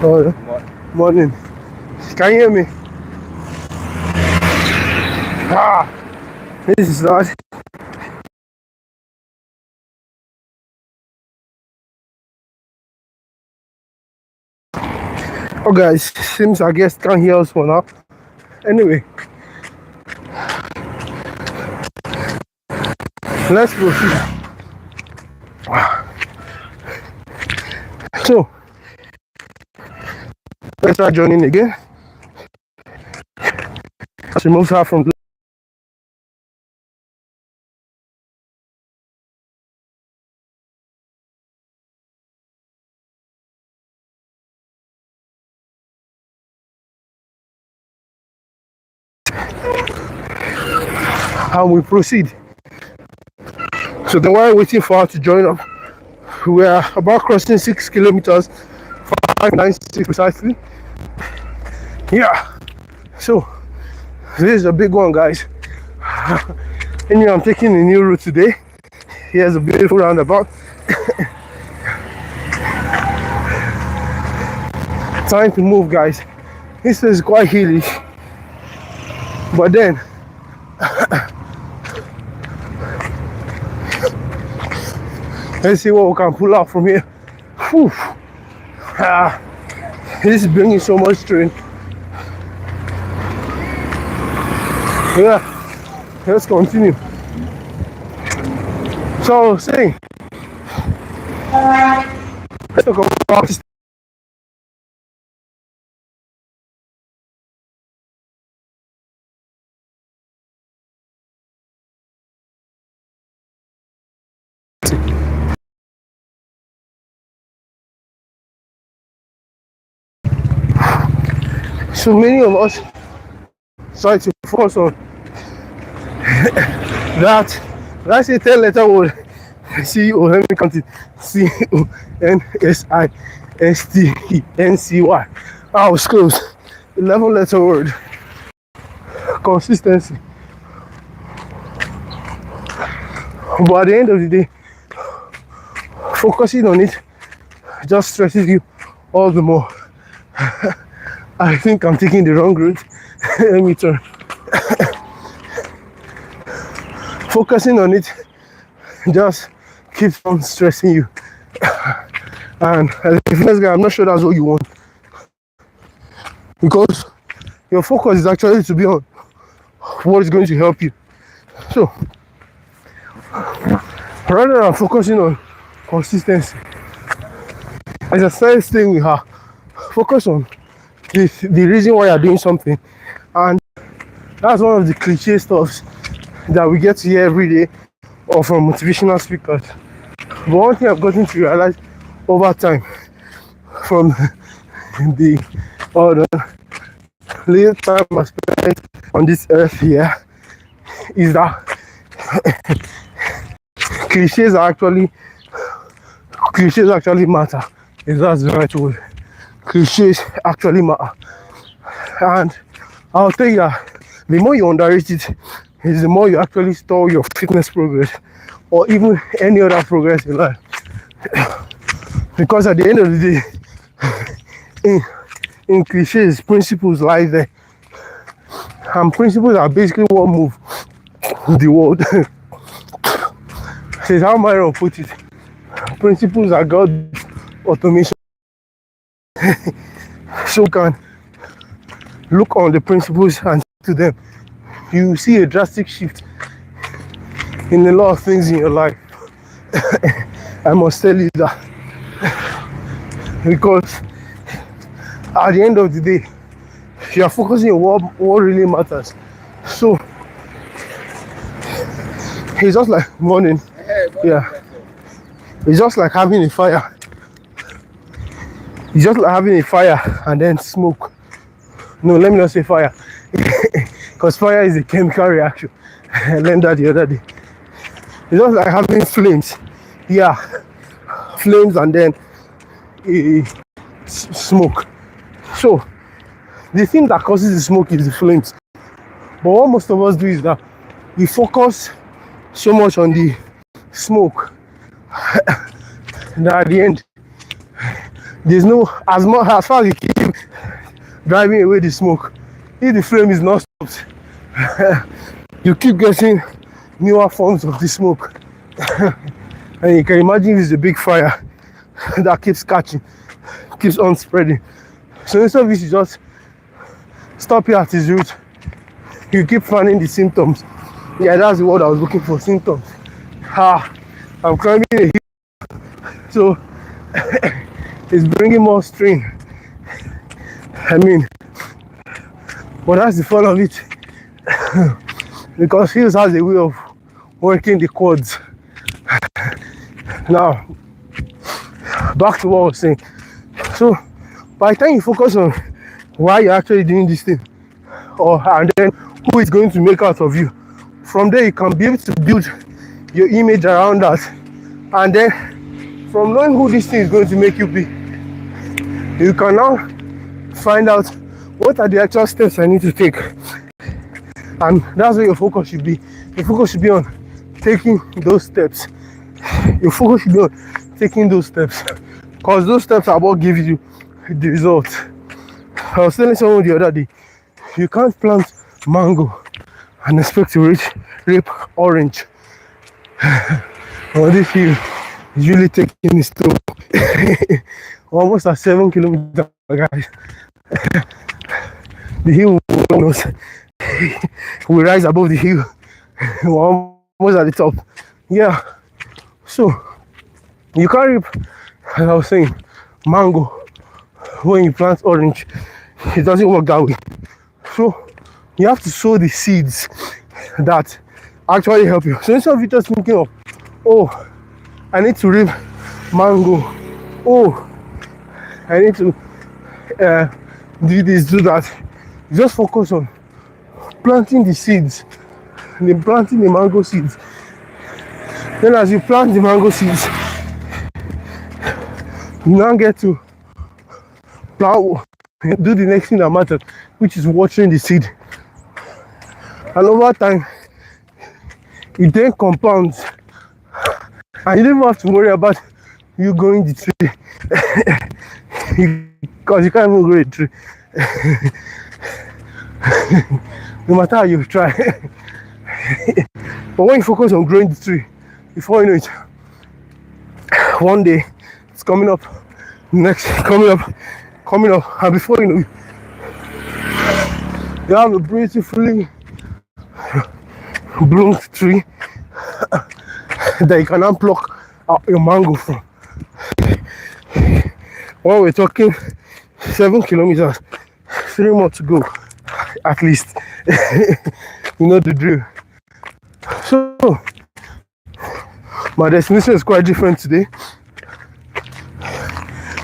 [SPEAKER 1] Oh, morning. Can you hear me? Ah, this is not. Oh, guys, seems I guess can't hear us for now. Anyway, let's proceed. So, let's start joining again. She moves her from. And we proceed. So then while waiting for her to join up, we are about crossing 6 kilometers, 596 precisely. Yeah. So this is a big one, guys. Anyway, I'm taking a new route today. Here's a beautiful roundabout. Time to move, guys. This is quite hilly, but then let's see what we can pull out from here. Whew. Ah, this is bringing so much strength. Yeah, let's continue. So I was saying, let's talk about this. So many of us try to focus on that. That's a 10-letter word. CEO, let me count it. CONSISTENCY. I was close. 11-letter word. Consistency. But at the end of the day, focusing on it just stresses you all the more. I think I'm taking the wrong route. Let me turn. Focusing on it just keeps on stressing you. And as a fitness guy, I'm not sure that's what you want. Because your focus is actually to be on what is going to help you. So, rather than focusing on consistency, as I started staying with her, focus on the reason why you're doing something. And that's one of the cliche stuffs that we get to hear every day or from motivational speakers. But one thing I've gotten to realize over time from the little time I spent on this earth here is that cliches actually matter. If that's the right word. Cliches actually matter. And I'll tell you that The more you underrate it, is the more you actually store your fitness progress or even any other progress in life. Because at the end of the day, in, in cliches, principles lie there. And principles are basically what move the world. Says how Myron put it. Principles are God's automation. So can look on the principles and to them. You see a drastic shift in a lot of things in your life. I must tell you that. Because at the end of the day, you are focusing on what really matters. So it's just like morning. Yeah. It's just like having a fire. It's just like having a fire and then smoke. No, let me not say fire. Because fire is a chemical reaction. I learned that the other day. It's just like having flames. Yeah. Flames and then smoke. So the thing that causes the smoke is the flames. But what most of us do is that we focus so much on the smoke that at the end there's no as far as you keep driving away the smoke, if the flame is not stopped, you keep getting newer forms of the smoke. And you can imagine it's a big fire that keeps catching, keeps on spreading. So instead of it, you just stop here at its root. You keep finding the symptoms. Yeah, that's the word I was looking for, symptoms. I'm climbing a hill, so it's bringing more strain. I mean, but that's the fun of it. Because hills has a way of working the quads. Now, back to what I was saying. So, by the time you focus on why you're actually doing this thing, and then who is going to make out of you, from there you can be able to build your image around that. And then, from knowing who this thing is going to make you be, you can now find out what are the actual steps I need to take. And that's where your focus should be. Your focus should be on taking those steps. Your focus should be on taking those steps. Because those steps are what gives you the result. I was telling someone the other day, you can't plant mango and expect to reap orange. On this hill is really taking its toll. Almost at 7 kilometers, guys. The hill knows. We rise above the hill. We're almost at the top. Yeah. So you can't reap, as I was saying, mango when you plant orange. It doesn't work that way. So you have to sow the seeds that actually help you. So instead of you just thinking of, oh, I need to reap mango. Oh, I need to do this, do that. You just focus on planting the seeds, then planting the mango seeds. Then as you plant the mango seeds, you now get to plant, do the next thing that matters, which is watering the seed. And over time, it then compounds. And you don't even have to worry about you growing the tree. Because you can't even grow a tree. No matter how you try. But when you focus on growing the tree, before you know it, one day it's coming up, next coming up, and before you know it, you have a beautifully bloomed tree that you can unpluck your mango from. When we're talking 7 kilometers, 3 more to go, at least. You know the drill. So my destination is quite different today.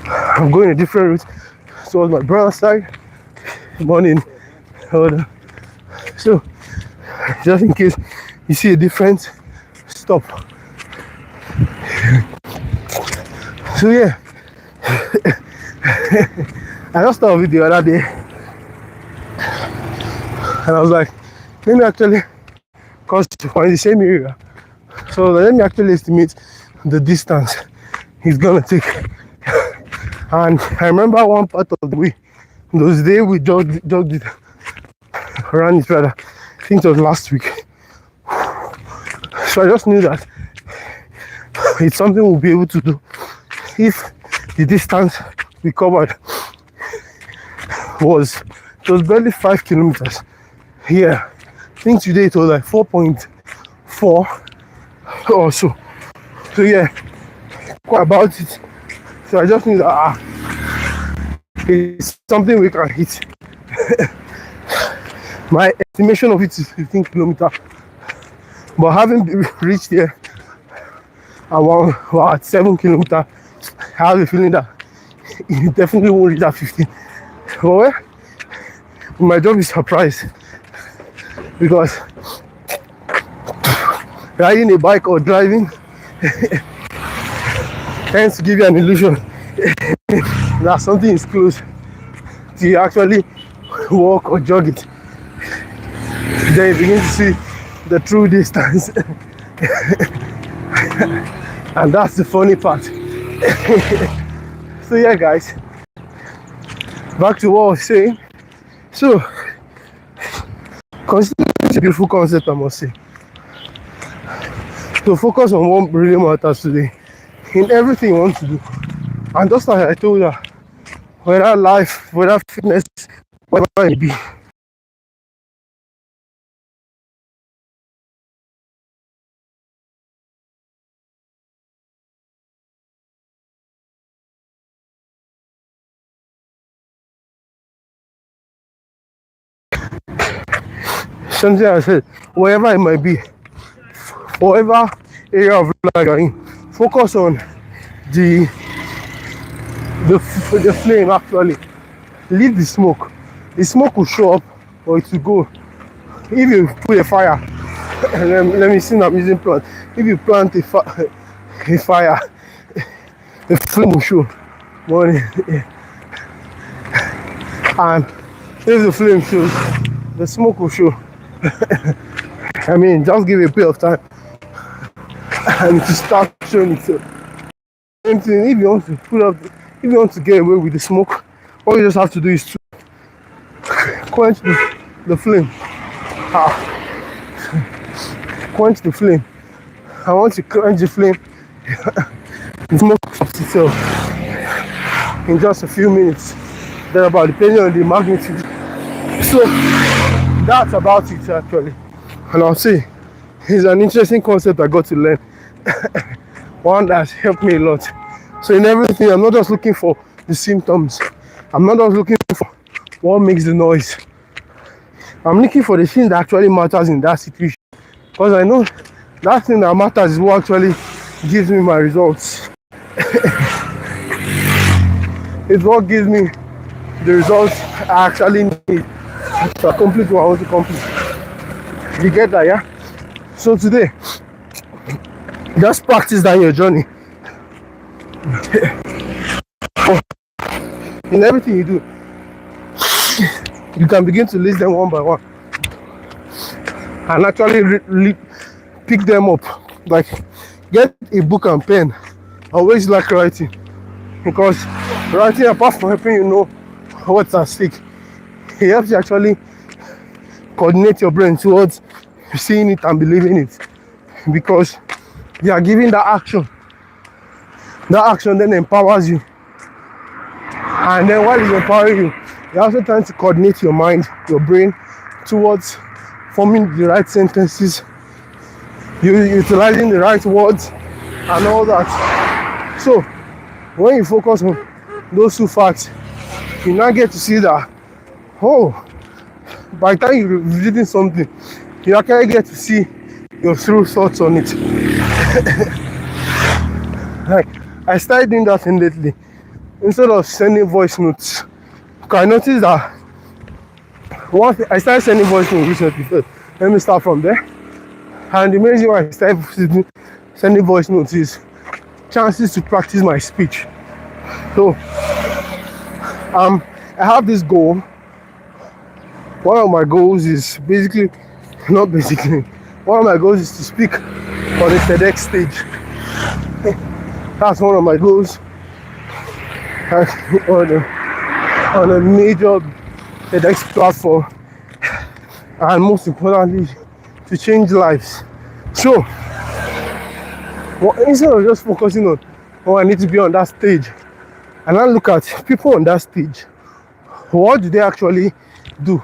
[SPEAKER 1] I'm going a different route towards my brother's side. Morning. So just in case you see a difference, stop. So yeah, I just saw a video the other day, and I was like, let me actually, because we're in the same area, so let me actually estimate the distance he's gonna take. And I remember one part of the way, those days we jogged it around each other. I think it was last week. So I just knew that it's something we'll be able to do if the distance we covered was it was barely 5 kilometers. Yeah, I think today it was like 4.4 or so. So yeah, quite about it. So I just knew that it's something we can hit. My estimation of it is 15 kilometers. But having reached there around at 7 kilometers, I have a feeling that it definitely won't reach that 15. But well, we might just be surprised because riding a bike or driving tends to give you an illusion that something is close till you actually walk or jog it. Then you begin to see the true distance. And that's the funny part. So yeah, guys, back to what I was saying. So consistency is a beautiful concept, I must say. To focus on what really matters today in everything you want to do. And just like I told her, whether life, whether fitness, whatever it be, something I said, wherever it might be, whatever area of life you're in, focus on the the flame actually. Leave the smoke. The smoke will show up or it will go. If you put a fire, let me see, I'm using plant. If you plant a fire, the flame will show. Morning. And if the flame shows, the smoke will show. I mean, just give it a bit of time and to start showing itself. Same thing, if you want to put up, if you want to get away with the smoke, all you just have to do is to quench the flame. Quench the flame. And once you quench the flame, the smoke stops itself in just a few minutes. Thereabout, depending on the magnitude. So that's about it actually. And I'll say it's an interesting concept I got to learn. One that's helped me a lot. So in everything, I'm not just looking for the symptoms. I'm not just looking for what makes the noise. I'm looking for the thing that actually matters in that situation. Because I know that thing that matters is what actually gives me my results. It's what gives me the results I actually need to accomplish what I want to accomplish. You get that, yeah? So today, just practice that in your journey. In everything you do, you can begin to list them one by one and actually pick them up. Like, get a book and pen. I always like writing because writing, apart from helping you know what's at stake, it helps you actually coordinate your brain towards seeing it and believing it, because you are giving that action. That action then empowers you, and then while it's empowering you, you're also trying to coordinate your mind, your brain, towards forming the right sentences, utilizing the right words and all that. So when you focus on those two facts, you now get to see that, oh, by the time you're reading something, you actually get to see your true thoughts on it. Like, I started doing that thing lately. Instead of sending voice notes, because I noticed that once I started sending voice notes recently, first, let me start from there. And the main reason why I started sending voice notes is chances to practice my speech. So I have this goal. One of my goals is basically Not basically. One of my goals is to speak on the TEDx stage. That's one of my goals. On a major TEDx platform, and most importantly, to change lives. So, instead of just focusing on, oh, I need to be on that stage, and I look at people on that stage, what do they actually do?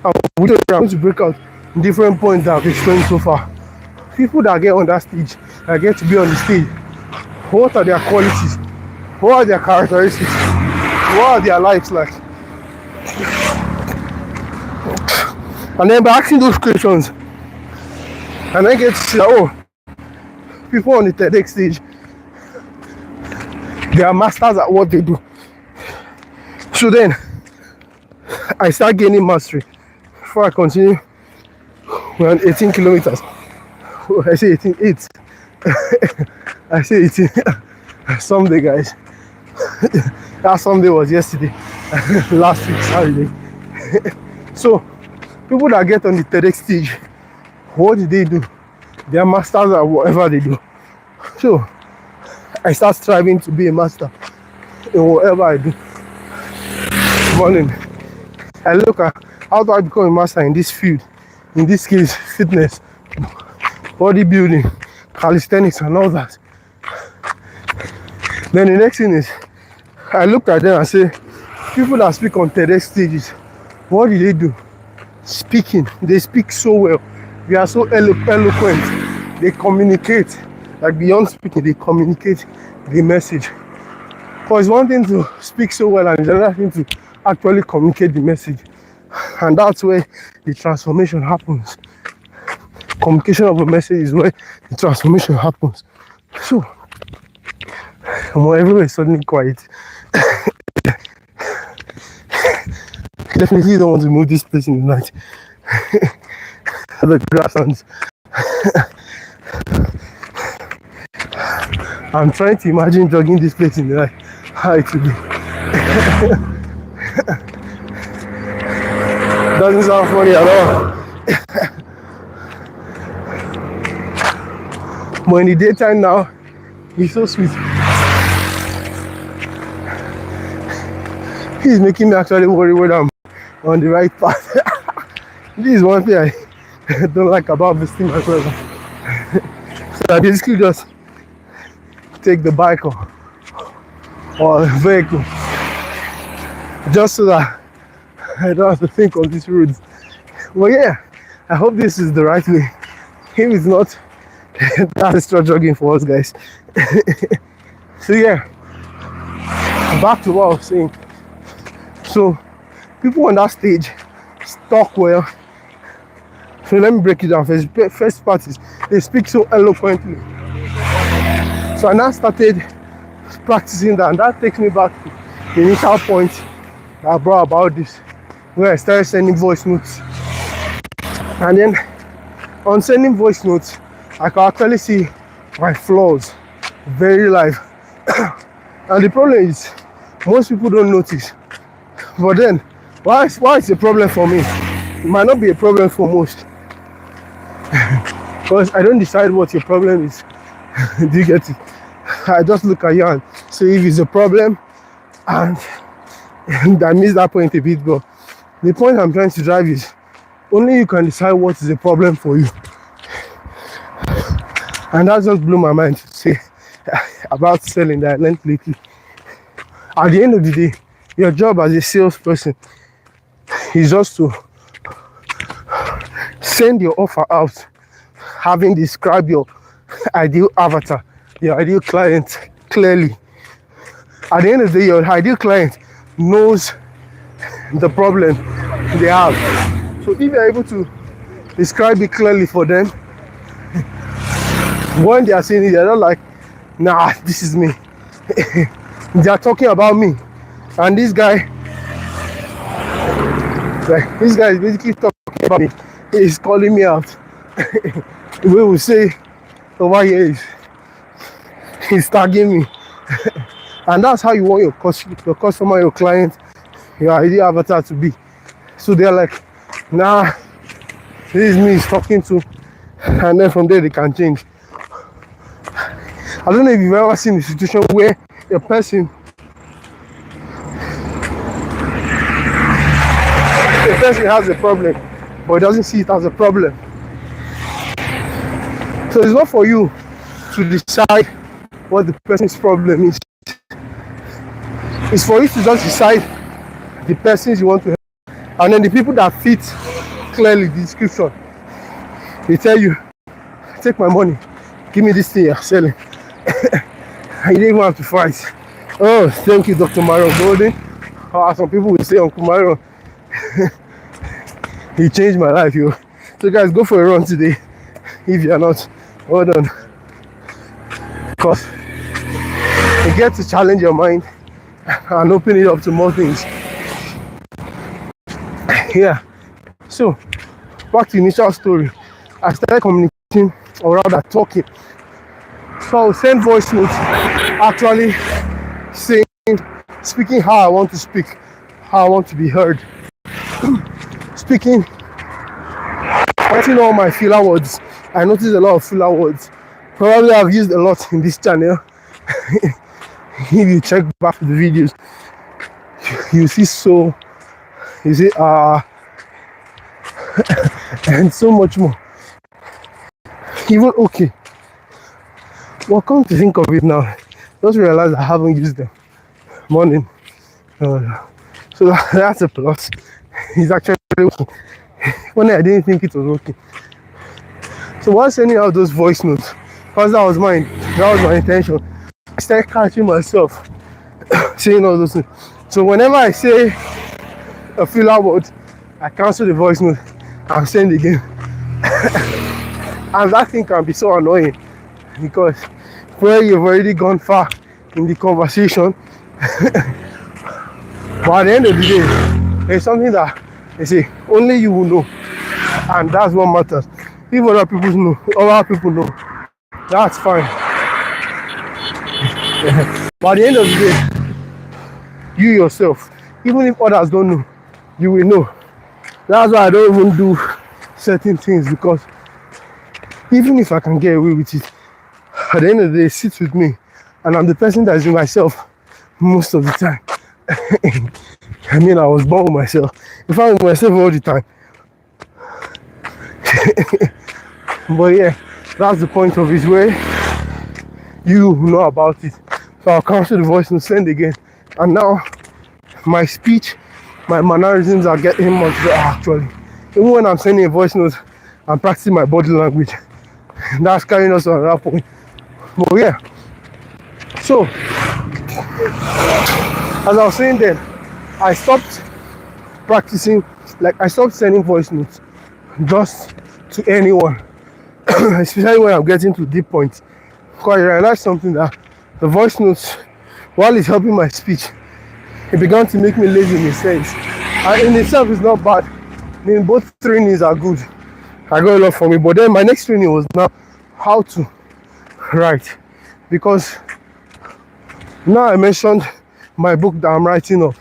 [SPEAKER 1] And we're going to break out different points that I've explained so far. People that get on that stage, that get to be on the stage, what are their qualities? What are their characteristics? What are their lives like? And then by asking those questions, and I get to see, oh, people on the TEDx stage, they are masters at what they do. So then I start gaining mastery. Before I continue, we're on 18 kilometers. I say 18, 8. I say 18. Someday, guys. That someday was yesterday. Last week, Saturday. So, people that get on the TEDx stage, what do? They are masters at whatever they do. So, I start striving to be a master in whatever I do. Morning, I look at how do I become a master in this field, in this case, fitness, bodybuilding, calisthenics, and all that. Then the next thing is, I look at them and say, people that speak on TEDx stages, what do? Speaking. They speak so well. They are so eloquent. They communicate. Like beyond speaking, they communicate the message. Because one thing to speak so well, and the other thing to actually communicate the message. And that's where the transformation happens. Communication of a message is where the transformation happens. So, everywhere is suddenly quiet. Definitely don't want to move this place in the night. The grasslands. I'm trying to imagine jogging this place in the night. How it will be. Doesn't sound funny at all. But in the daytime now, it's so sweet. He's making me actually worry whether I'm on the right path. This is one thing I don't like about visiting my brother. So I basically just take the bike or a vehicle just so that I don't have to think on these roads. Well, yeah, I hope this is the right way. If it's not, that's extra jogging for us, guys. So yeah, back to what I was saying. So people on that stage talk well. So let me break it down. First part is they speak so eloquently. So I now started practicing that, and that takes me back to the initial point that I brought about this, where I started sending voice notes. And then on sending voice notes, I can actually see my flaws very live. And the problem is, most people don't notice. But then, why is a problem for me? It might not be a problem for most. Because I don't decide what your problem is. Do you get it? I just look at you and say if it's a problem, and I miss that point a bit, but the point I'm trying to drive is only you can decide what is a problem for you. And that just blew my mind to say about selling that I learned lately. At the end of the day, your job as a salesperson is just to send your offer out, having described your ideal avatar, your ideal client clearly. At the end of the day, your ideal client knows the problem they have. So if you're able to describe it clearly for them, when they are saying it, they're not like, nah, this is me. They are talking about me. And this guy is basically talking about me. He's calling me out. The way we say over here is, he's tagging me. And that's how you want your customer, your client, your ideal avatar to be. So they're like, nah, This is me talking to, and then from there they can change. I don't know if you've ever seen a situation where a person has a problem, but doesn't see it as a problem. So it's not for you to decide what the person's problem is. It's for you to just decide the persons you want to help. And then the people that fit clearly the description, they tell you, take my money, give me this thing you're selling. And you didn't even have to fight. Oh, thank you, Dr. Marion Golden. Some people will say, Uncle Marion, he changed my life, yo. So guys, go for a run today. If you're not, hold on. Because you get to challenge your mind and open it up to more things. Yeah. So, back to the initial story. I started communicating, or rather talking. So I will send voice notes, actually saying, speaking how I want to speak, how I want to be heard. Speaking, writing all my filler words. I noticed a lot of filler words. Probably I've used a lot in this channel. If you check back the videos, you see so, you see and so much more. Even okay. Well, come to think of it now, just realize I haven't used them. Morning. So that's a plus. It's actually working. When I didn't think it was working. So while sending out those voice notes, because that was my intention, I started catching myself saying all those things. So whenever I say a filler word, I cancel the voice note and send again. And that thing can be so annoying because where you've already gone far in the conversation, but at the end of the day, it's something that they say only you will know, and that's what matters. If other people know, that's fine. But at the end of the day, you yourself, even if others don't know, you will know. That's why I don't even do certain things, because even if I can get away with it, at the end of the day, it sits with me, and I'm the person that is with myself most of the time. I mean, I was born with myself. If I'm with myself all the time. But yeah, that's the point of it, where you know about it. So I'll cancel the voice and send again. And now my speech, my mannerisms are getting much better actually. Even when I'm sending a voice note, I'm practicing my body language. That's carrying us on that point. But yeah. So as I was saying then, I stopped practicing, like I stopped sending voice notes just to anyone. Especially when I'm getting to deep points. Because I realized something, that the voice notes, while it's helping my speech, it began to make me lazy in a sense. And in itself is not bad. I mean, both trainings are good. I got a lot from it. But then my next training was now how to write. Because now I mentioned my book that I'm writing up.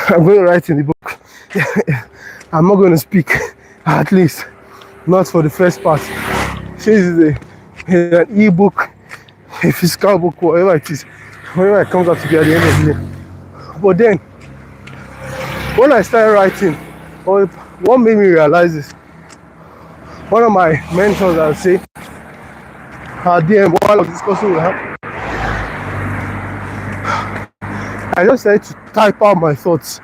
[SPEAKER 1] I'm going to write in the book. I'm not going to speak, at least not for the first part. Since it's an e-book, a physical book, whatever it is, whatever it comes out to be at the end of the day. But then, when I started writing, what made me realize is, one of my mentors, I'll say, DM, while I was discussing with her, I just started to type out my thoughts.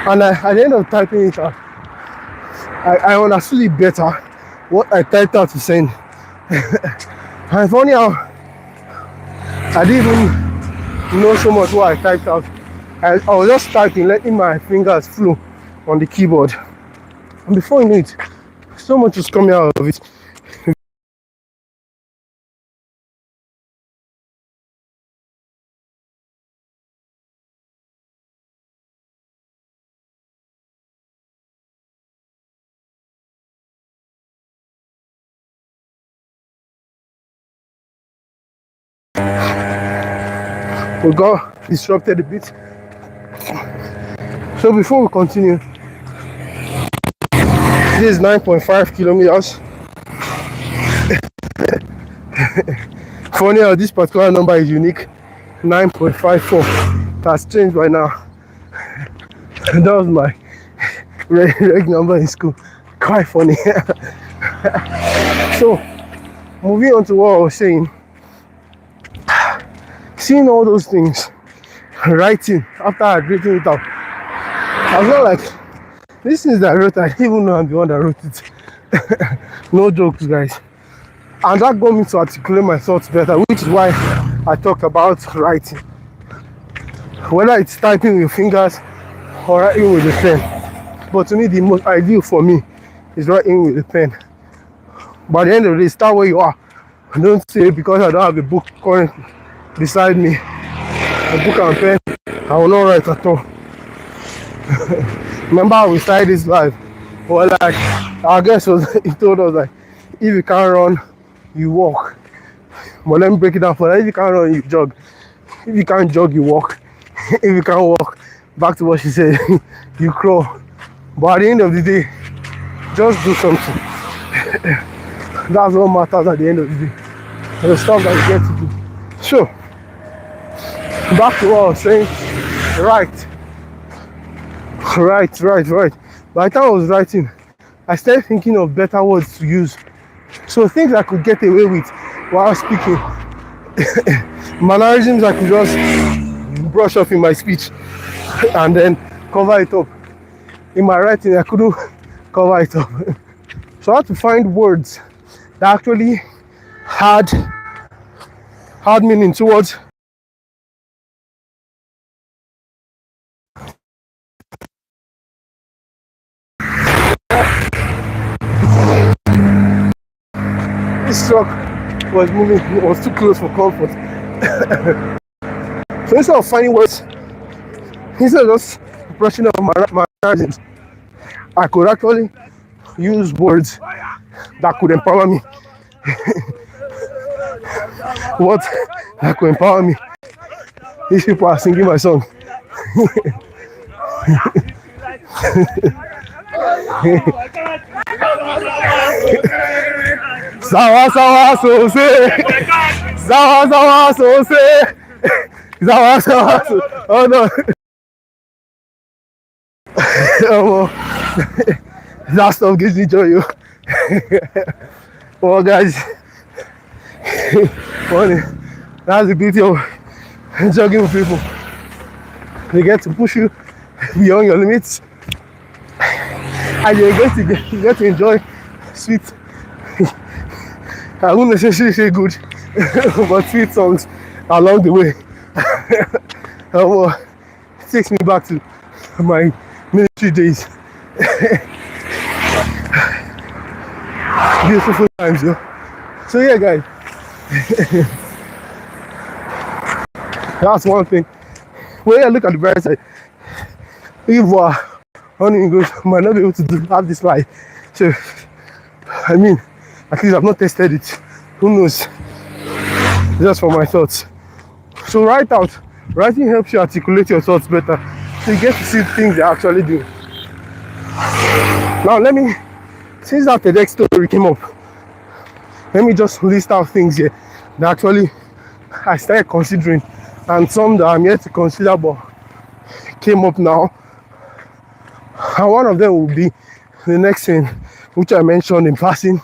[SPEAKER 1] And at the end of typing it out, I understood it better, what I typed out to send. And funny how I didn't even know so much what I typed out. I was just typing, letting my fingers flow on the keyboard. And before you know it, so much was coming out of it. We got disrupted a bit. So before we continue, This is 9.5 kilometers. Funny how this particular number is unique. 9.54. That's changed by now. That was my reg number in school. Quite funny. So, moving on to what I was saying, seeing all those things, writing after I'd written it out, I was not like, this is that I wrote, I didn't even know I'm the one that wrote it. No jokes, guys. And that got me to articulate my thoughts better, which is why I talked about writing. Whether it's typing with your fingers or writing with a pen. But to me, the most ideal for me is writing with a pen. By the end of the day, start where you are. Don't say because I don't have a book currently beside me, a book and pen, I will not write at all. Remember how we started this live? Well, like, our guest he told us, like, if you can't run, you walk. But let me break it down for that. If you can't run, you jog. If you can't jog, you walk. If you can't walk, back to what she said, you crawl. But at the end of the day, just do something. That's what matters at the end of the day. The stuff that you get to do. So, back to what I was saying. Right. By the time I was writing, I started thinking of better words to use. So things I could get away with while speaking. Mannerisms I could just brush off in my speech and then cover it up. In my writing, I couldn't cover it up. So I had to find words that actually had meaning towards this truck was moving, it was too close for comfort. So instead of finding words, instead of just brushing up my margins, I could actually use words that could empower me. What that could empower me. These people are singing my song. Sawa sawa so se, sawa sawa so se, sawa sawa so. Oh no. Oh, that stuff gives me joy. Oh guys, funny. That's the beauty of jogging with people. They get to push you beyond your limits, and you get to enjoy sweet. I wouldn't necessarily say good, but sweet songs along the way. It takes me back to my military days. Beautiful times, yo. So yeah, guys, that's one thing. Well, yeah, look at the bright side. If we're running good, might not be able to have this life. So, I mean, at least I've not tested it. Who knows? Just for my thoughts. So write out. Writing helps you articulate your thoughts better. So you get to see things they actually do. Now since that TEDx story came up, let me just list out things here that actually I started considering, and some that I'm yet to consider but came up now. And one of them will be the next thing which I mentioned in passing,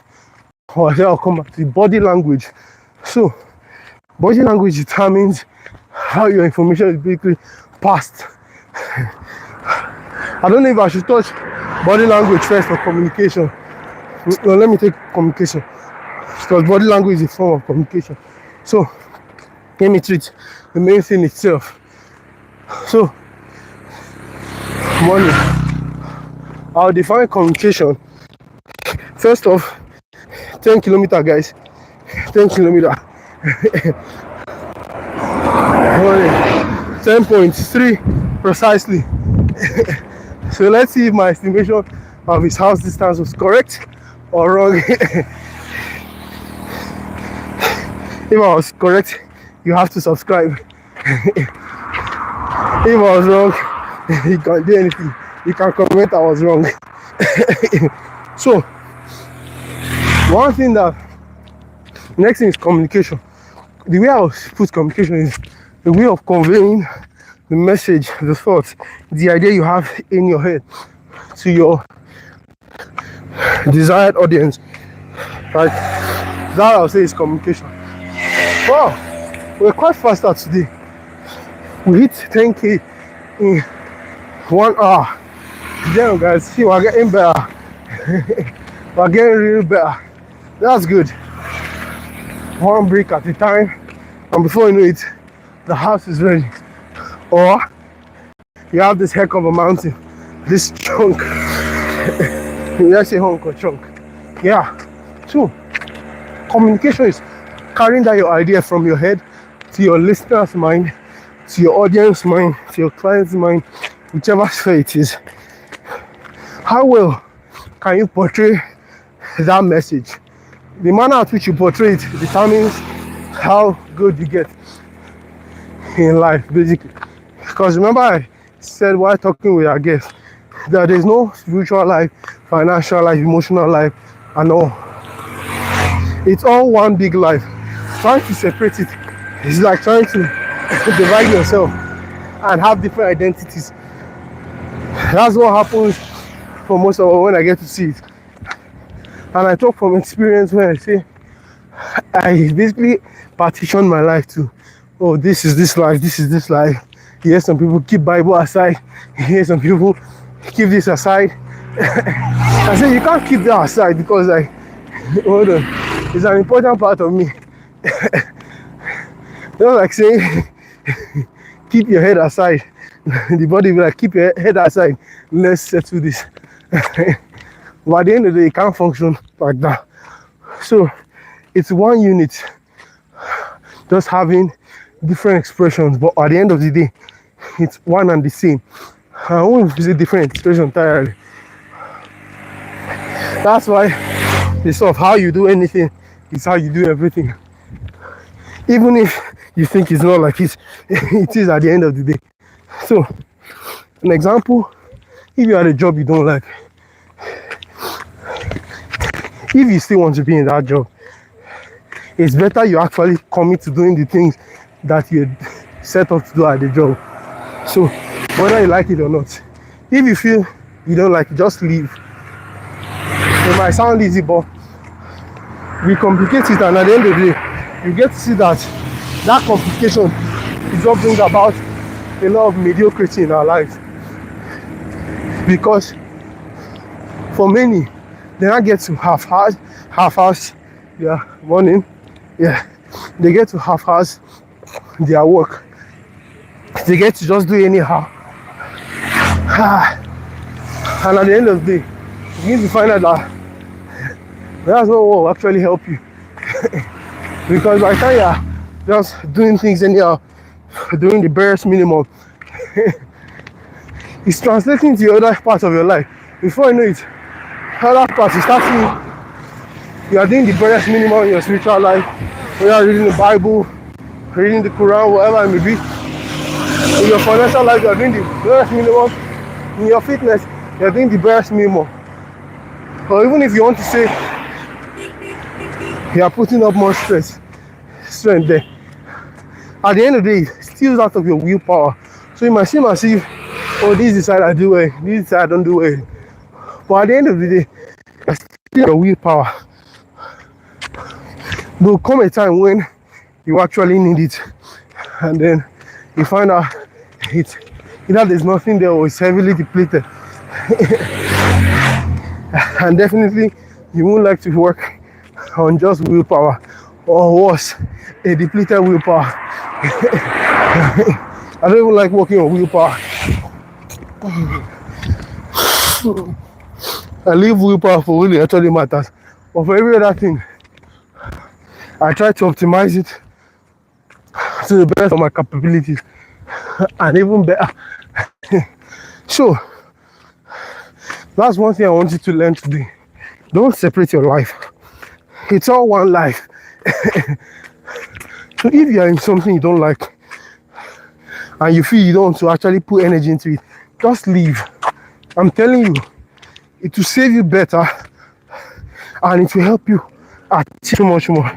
[SPEAKER 1] or I'll come back to body language. So body language determines how your information is basically passed. I don't know if I should touch body language first or communication. No, let me take communication, because body language is a form of communication. So let me treat the main thing itself. So one, I'll define communication. First off, 10 kilometer, guys. 10 kilometer. 10.3 precisely. So let's see if my estimation of his house distance was correct or wrong. If I was correct, you have to subscribe. If I was wrong, you can't do anything. You can comment I was wrong. So one thing that next thing is communication. The way I will put communication is the way of conveying the message, the thoughts, the idea you have in your head to your desired audience. Right? That I'll say is communication. Wow, we're quite faster today. We hit 10K in 1 hour. Damn, guys, see, we're getting better. We're getting really better. That's good. One brick at a time, and before you know it, the house is ready. Or you have this heck of a mountain, this chunk. Let's say hunk or chunk. Yeah. So, communication is carrying that your idea from your head to your listener's mind, to your audience mind, to your client's mind, whichever sphere it is. How well can you portray that message? The manner at which you portray it determines how good you get in life, basically. Because remember, I said while talking with our guests that there's no spiritual life, financial life, emotional life, and all. It's all one big life. Trying to separate it is like trying to divide yourself and have different identities. That's what happens for most of us when I get to see it. And I talk from experience when I say I basically partition my life to, oh, this is this life, this is this life. Here some people keep Bible aside. Here some people keep this aside. I say you can't keep that aside because hold on, it's an important part of me. Don't like saying keep your head aside. The body will like keep your head aside. Let's settle this. But at the end of the day, it can't function like that. So it's one unit, just having different expressions. But at the end of the day, it's one and the same. I won't use a different expression entirely. That's why the sort of how you do anything is how you do everything. Even if you think it's not like it, it is at the end of the day. So, an example, if you had a job you don't like, if you still want to be in that job, it's better you actually commit to doing the things that you set up to do at the job. So, whether you like it or not, if you feel you don't like it, just leave. It might sound easy, but we complicate it, and at the end of the day, you get to see that that complication is what brings about a lot of mediocrity in our lives. Because for many, they not get to half-house their morning. Yeah, they get to half-house their work. They get to just do anyhow. And at the end of the day, you need to find out that that's not what will actually help you. Because by the time you're just doing things anyhow, doing the barest minimum, it's translating to the other parts of your life. Before you know it, other parts you start seeing you are doing the barest minimum in your spiritual life. You are reading the Bible, reading the Quran, whatever it may be. In your financial life, you are doing the barest minimum. In your fitness, you are doing the barest minimum. Or even if you want to say you are putting up more strength there. At the end of the day, it steals out of your willpower. So you might seem as if, oh, this is the side I do well, this is the side I don't do well. But at the end of the day, you're stealing your willpower. There will come a time when you actually need it, and then you find out either there's nothing there or it's heavily depleted. And definitely, you won't like to work on just willpower, or worse, a depleted willpower. I don't even like working on willpower. I leave willpower for when it actually matters. But for every other thing, I try to optimize it to the best of my capabilities, and even better. So, that's one thing I want you to learn today. Don't separate your life. It's all one life. So if you are in something you don't like, and you feel you don't want to actually put energy into it, just leave. I'm telling you, it will save you better and it will help you achieve much more.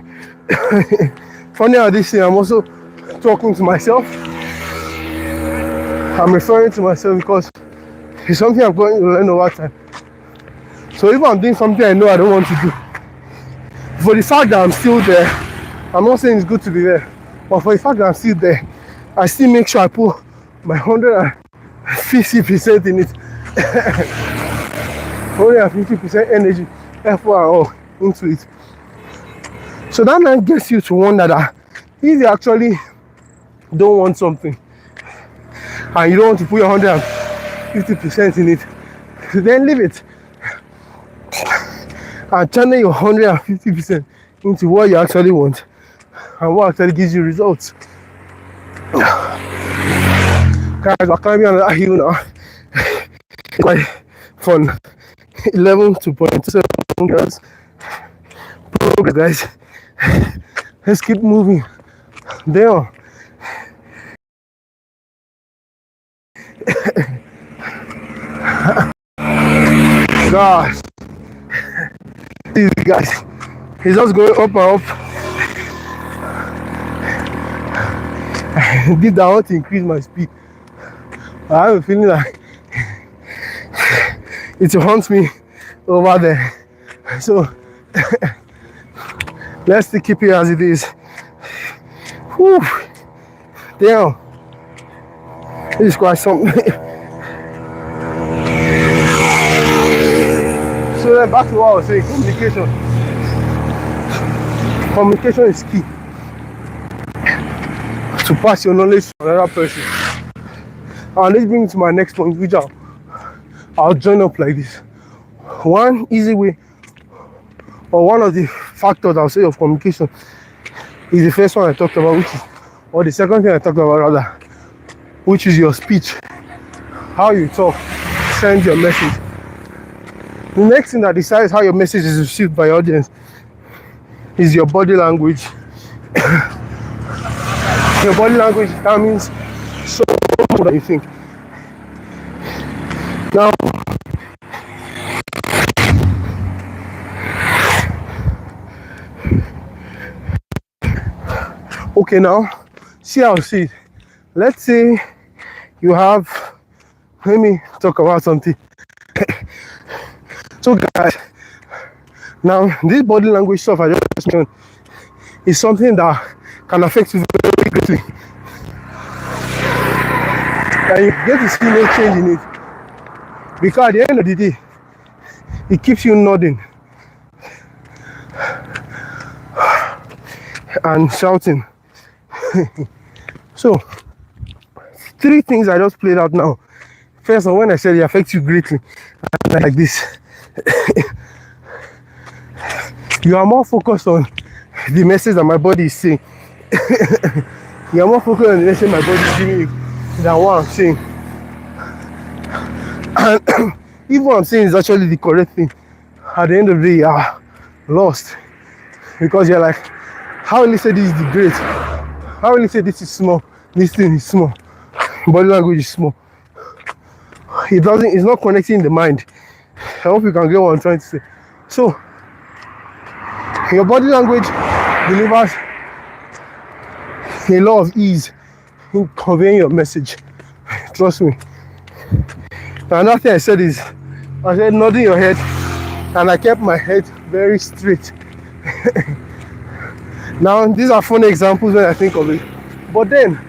[SPEAKER 1] Funny how this thing, I'm also talking to myself. I'm referring to myself because it's something I'm going to learn over time. So if I'm doing something I know I don't want to do, for the fact that I'm still there, I'm not saying it's good to be there, but for the fact that I'm still there, I still make sure I put my 150% in it. 150% energy, effort and all into it. So that now gets you to wonder that if you actually don't want something and you don't want to put your 150% in it, then leave it and channel your 150% into what you actually want and what actually gives you results. Guys, we're climbing on that hill now. Quite fun. 11.27 girls. Progress, guys. Let's keep moving. Damn. Gosh. These guys. He's just going up and up. Deep down, I want to increase my speed. I have a feeling like it haunts me over there. So let's still keep it as it is. Whew. Damn. This is quite something. So then back to what I was saying, communication. Communication is key to pass your knowledge to another person. And this brings me to my next point, which I'll join up like this. One easy way, or one of the factors I'll say of communication, is the first one I talked about, which is, or the second thing I talked about rather, which is your speech. How you talk, send your message. The next thing that decides how your message is received by your audience is your body language. Your body language determines so much more than you think. Now, okay, now, see how I see it. Let's say you have, let me talk about something. So guys, now this body language stuff I just mentioned is something that can affect you very greatly. And you get to see no change in it. Because at the end of the day, it keeps you nodding and shouting. So, 3 things I just played out now. First of all, when I said it affects you greatly, like this, you are more focused on the message that my body is saying. You are more focused on the message my body is giving you than what I'm saying. And if what I'm saying is actually the correct thing, at the end of the day, you are lost. Because you're like, how will you say this is the great? How will you say this is small? This thing is small. Body language is small. It's not connecting the mind. I hope you can get what I'm trying to say. So, your body language delivers a lot of ease in conveying your message. Trust me. Another thing I said is, I said nodding your head, and I kept my head very straight. Now, these are funny examples when I think of it. But then,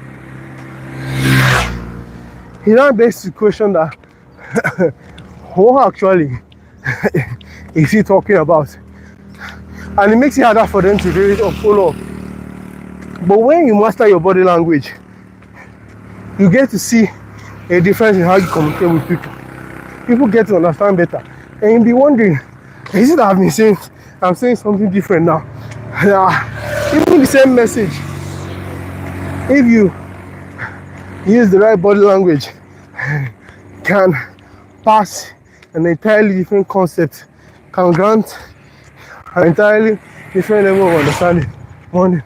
[SPEAKER 1] it now begs the question that, what actually is he talking about? And it makes it harder for them to read or follow. But when you master your body language, you get to see a difference in how you communicate with people. People get to understand better. And you'll be wondering, is it that I'm saying something different now? Even the same message, if you use the right body language, can pass an entirely different concept, can grant an entirely different level of understanding. One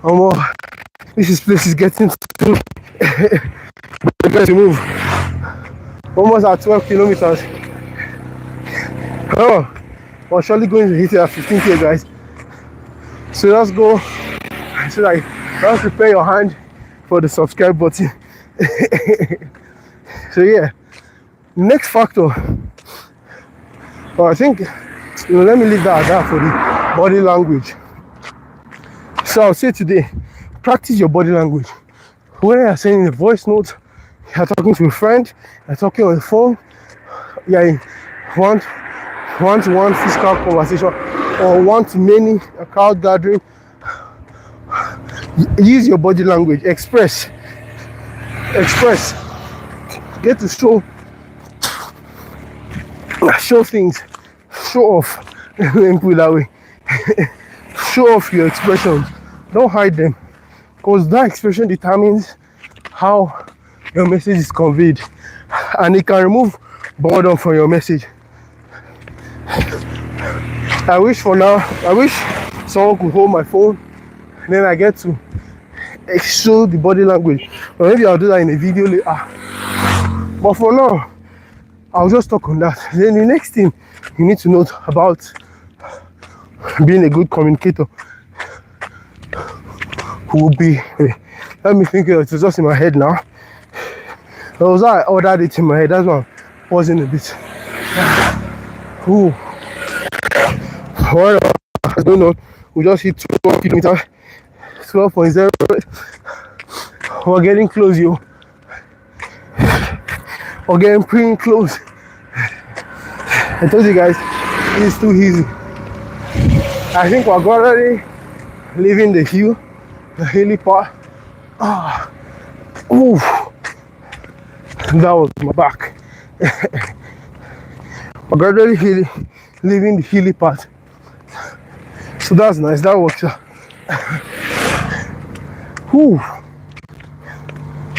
[SPEAKER 1] or more. This place is getting too going to move. Almost at 12 kilometers. Oh, we're surely going to hit it at 15K, guys. So just go, so like, just prepare your hand for the subscribe button. So yeah, next factor, I think, let me leave that at that for the body language. So I'll say today, practice your body language. Whether you're sending a voice note, you're talking to a friend, you're talking on the phone, you're in one-to-one physical conversation, or one-to-many, a crowd gathering, use your body language. Express. Get to show things, show off. Let me put it that way. Show off your expressions. Don't hide them, because that expression determines how your message is conveyed, and it can remove boredom from your message. I wish someone could hold my phone, and then I get to show the body language. Or maybe I'll do that in a video later. But for now, I'll just talk on that. Then the next thing you need to know about being a good communicator will be, let me think, it's just in my head now. It was I ordered it in my head, that's why I was in a bit. Well, I don't know, we just hit 12 kilometers, 12.0. We're getting close, yo. We're getting pretty close. I told you guys, it's too easy. I think we're already leaving the hilly part. Ooh, that was my back. We're gradually leaving the hilly part. So that's nice, that works out.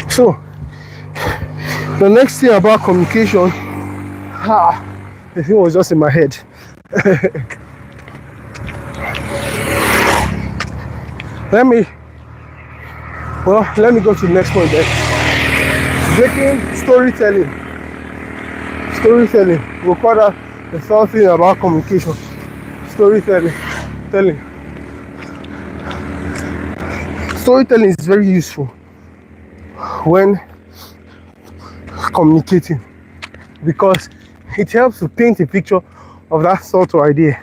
[SPEAKER 1] So, the next thing about communication, the thing was just in my head. Let me go to the next point then. Breaking storytelling. We'll call that the third thing about communication. Storytelling. Storytelling is very useful when communicating, because it helps to paint a picture of that thought or idea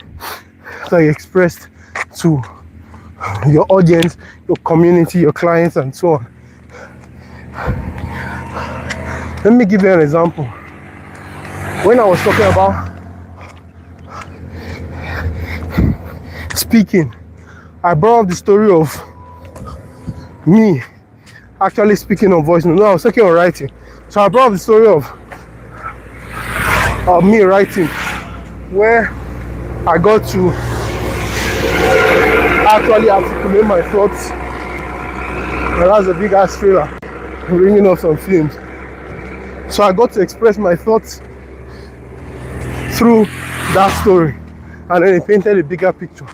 [SPEAKER 1] that you expressed to your audience, your community, your clients, and so on. Let me give you an example. When I was talking about speaking, I brought up the story of me actually speaking on voice note. No, I was talking on writing. So I brought up the story of me writing, where I got to actually articulate my thoughts. And that's a big ass trailer bringing up some films. So I got to express my thoughts through that story, and then it painted a bigger picture.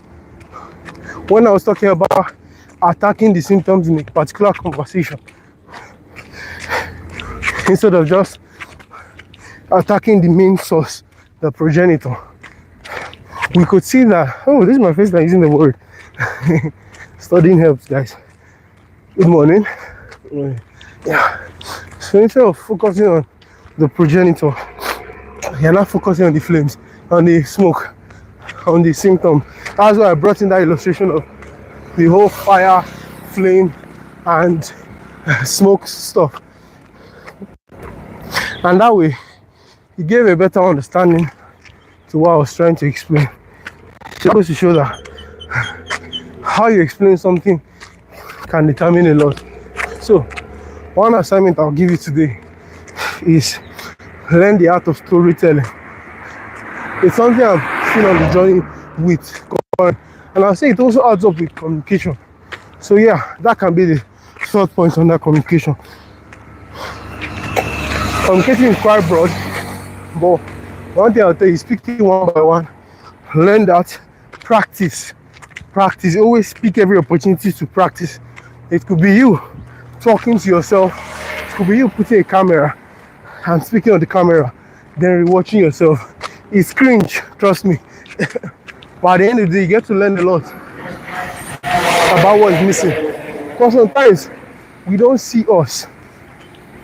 [SPEAKER 1] When I was talking about attacking the symptoms in a particular conversation, instead of just attacking the main source, the progenitor, we could see that, this is my first time using the word. Studying helps, guys. Good morning. Yeah. So instead of focusing on the progenitor, you're not focusing on the flames, on the smoke, on the symptom. That's why I brought in that illustration of the whole fire, flame, and smoke stuff. And that way, it gave a better understanding to what I was trying to explain. It's supposed to show that how you explain something can determine a lot. So, one assignment I'll give you today is learn the art of storytelling. It's something I'm still on the journey with, and I'll say it also adds up with communication. So yeah, that can be the third point on that communication. Communicating is quite broad, but one thing I'll tell you, speaking one by one, learn that, practice. Always speak every opportunity to practice. It could be you talking to yourself, it could be you putting a camera and speaking on the camera, then rewatching yourself. It's cringe, trust me. But at the end of the day, you get to learn a lot about what is missing. Because sometimes we don't see us.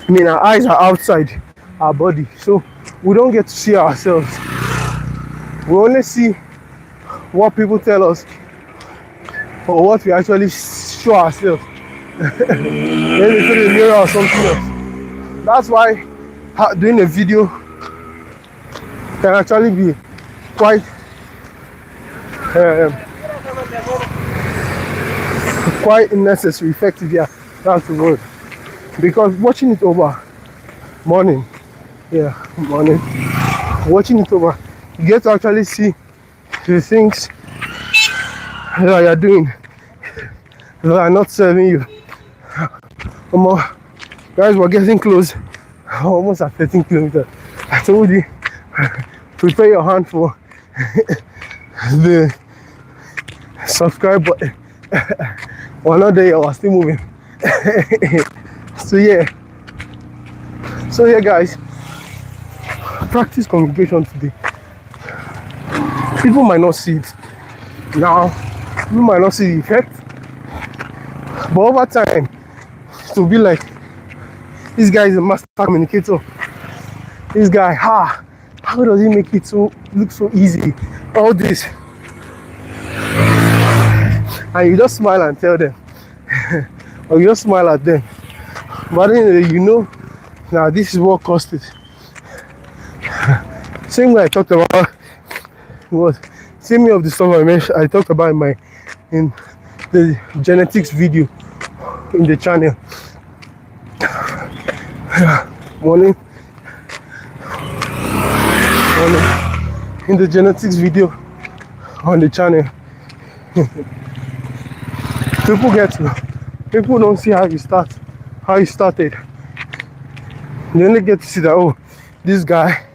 [SPEAKER 1] I mean, our eyes are outside our body, so we don't get to see ourselves. We only see what people tell us or what we actually show ourselves. Maybe through the mirror or something else. That's why doing a video can actually be quite um, quite necessary, effective. Yeah, that's the word. Because watching it over morning, watching it over, you get to actually see the things that you're doing that are not serving you. Guys, we're getting close. Almost at 13 kilometers. I told you, prepare your hand for the subscribe button. We're not there yet, we're still moving. So yeah, guys, practice communication today. People might not see it now, people might not see the effect, but over time, it will be like, this guy is a master communicator. This guy, how does he make it look so easy? All this. And you just smile and tell them. Or you just smile at them. But then you know, now this is what cost it. Same way I talked about was same of the stuff I talked about in the genetics video in the channel. Morning. In the genetics video on the channel. People don't see how you started. They only get to see that, oh, this guy,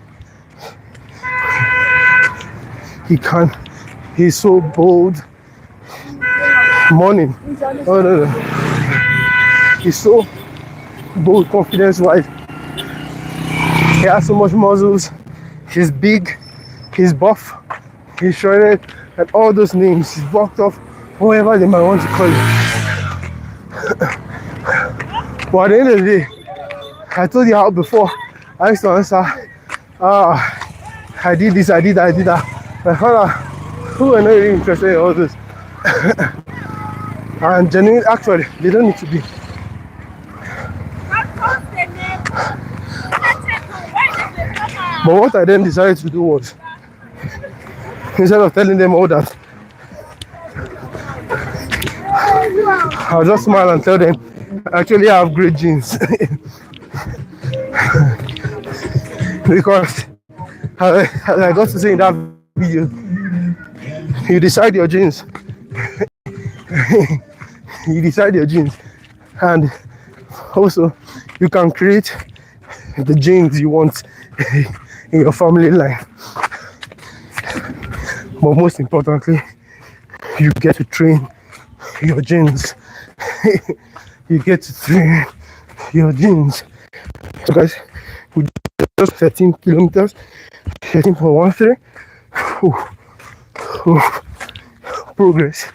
[SPEAKER 1] he's so bold. Morning. Oh no. He's so bold, confidence wise. He has so much muscles. He's big, he's buff, he's shredded, and all those names. He's blocked off, whatever they might want to call it. But at the end of the day, I told you how before I used to answer, I did this, I did that, I did that. I found out who are not really interested in all this. And genuinely, actually, they don't need to be. But what I then decided to do was, instead of telling them all that, I'll just smile and tell them, actually I have great genes. Because as I got to say in that video, you decide your genes. You decide your genes. And also, you can create the genes you want in your family line. But most importantly, you get to train your genes. You get to train your genes. So guys, we just 13 kilometers, 13.13. Progress.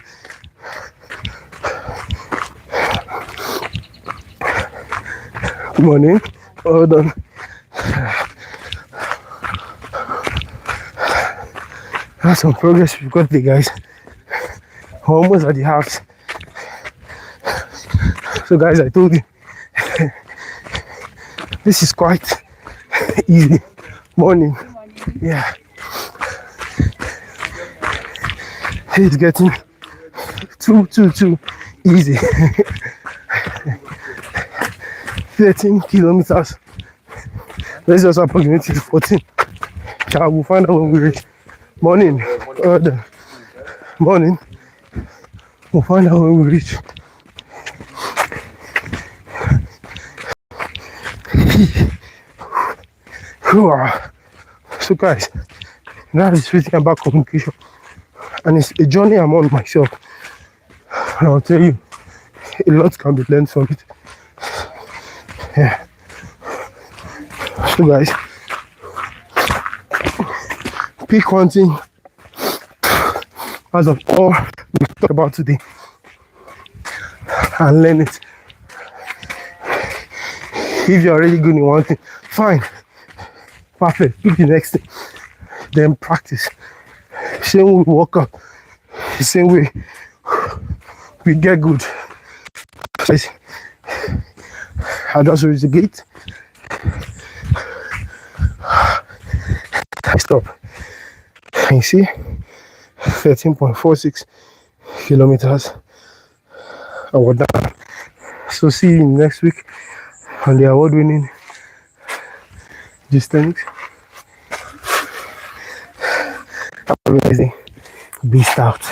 [SPEAKER 1] Good morning. Well done. That's some progress we've got there, guys. We're almost at the halves. So guys, I told you, this is quite easy. Morning. Yeah. It's getting too easy. 13 kilometers. Let's just approximate 14. Yeah, we'll find out when we reach. Morning. Morning. We'll find out when we reach. So guys, that is everything about communication, and it's a journey I'm on myself, and I'll tell you, a lot can be learned from it. Yeah. So guys, pick one thing as of all we talk about today and learn it. If you're already good in one thing, fine, perfect, pick the next thing, then practice. Same way we work out, the same way we get good. I just reach the gate, I stop. And you see, 13.46 kilometers I was done. So see you next week on the award-winning Jeasthenics. Have a amazing beast out.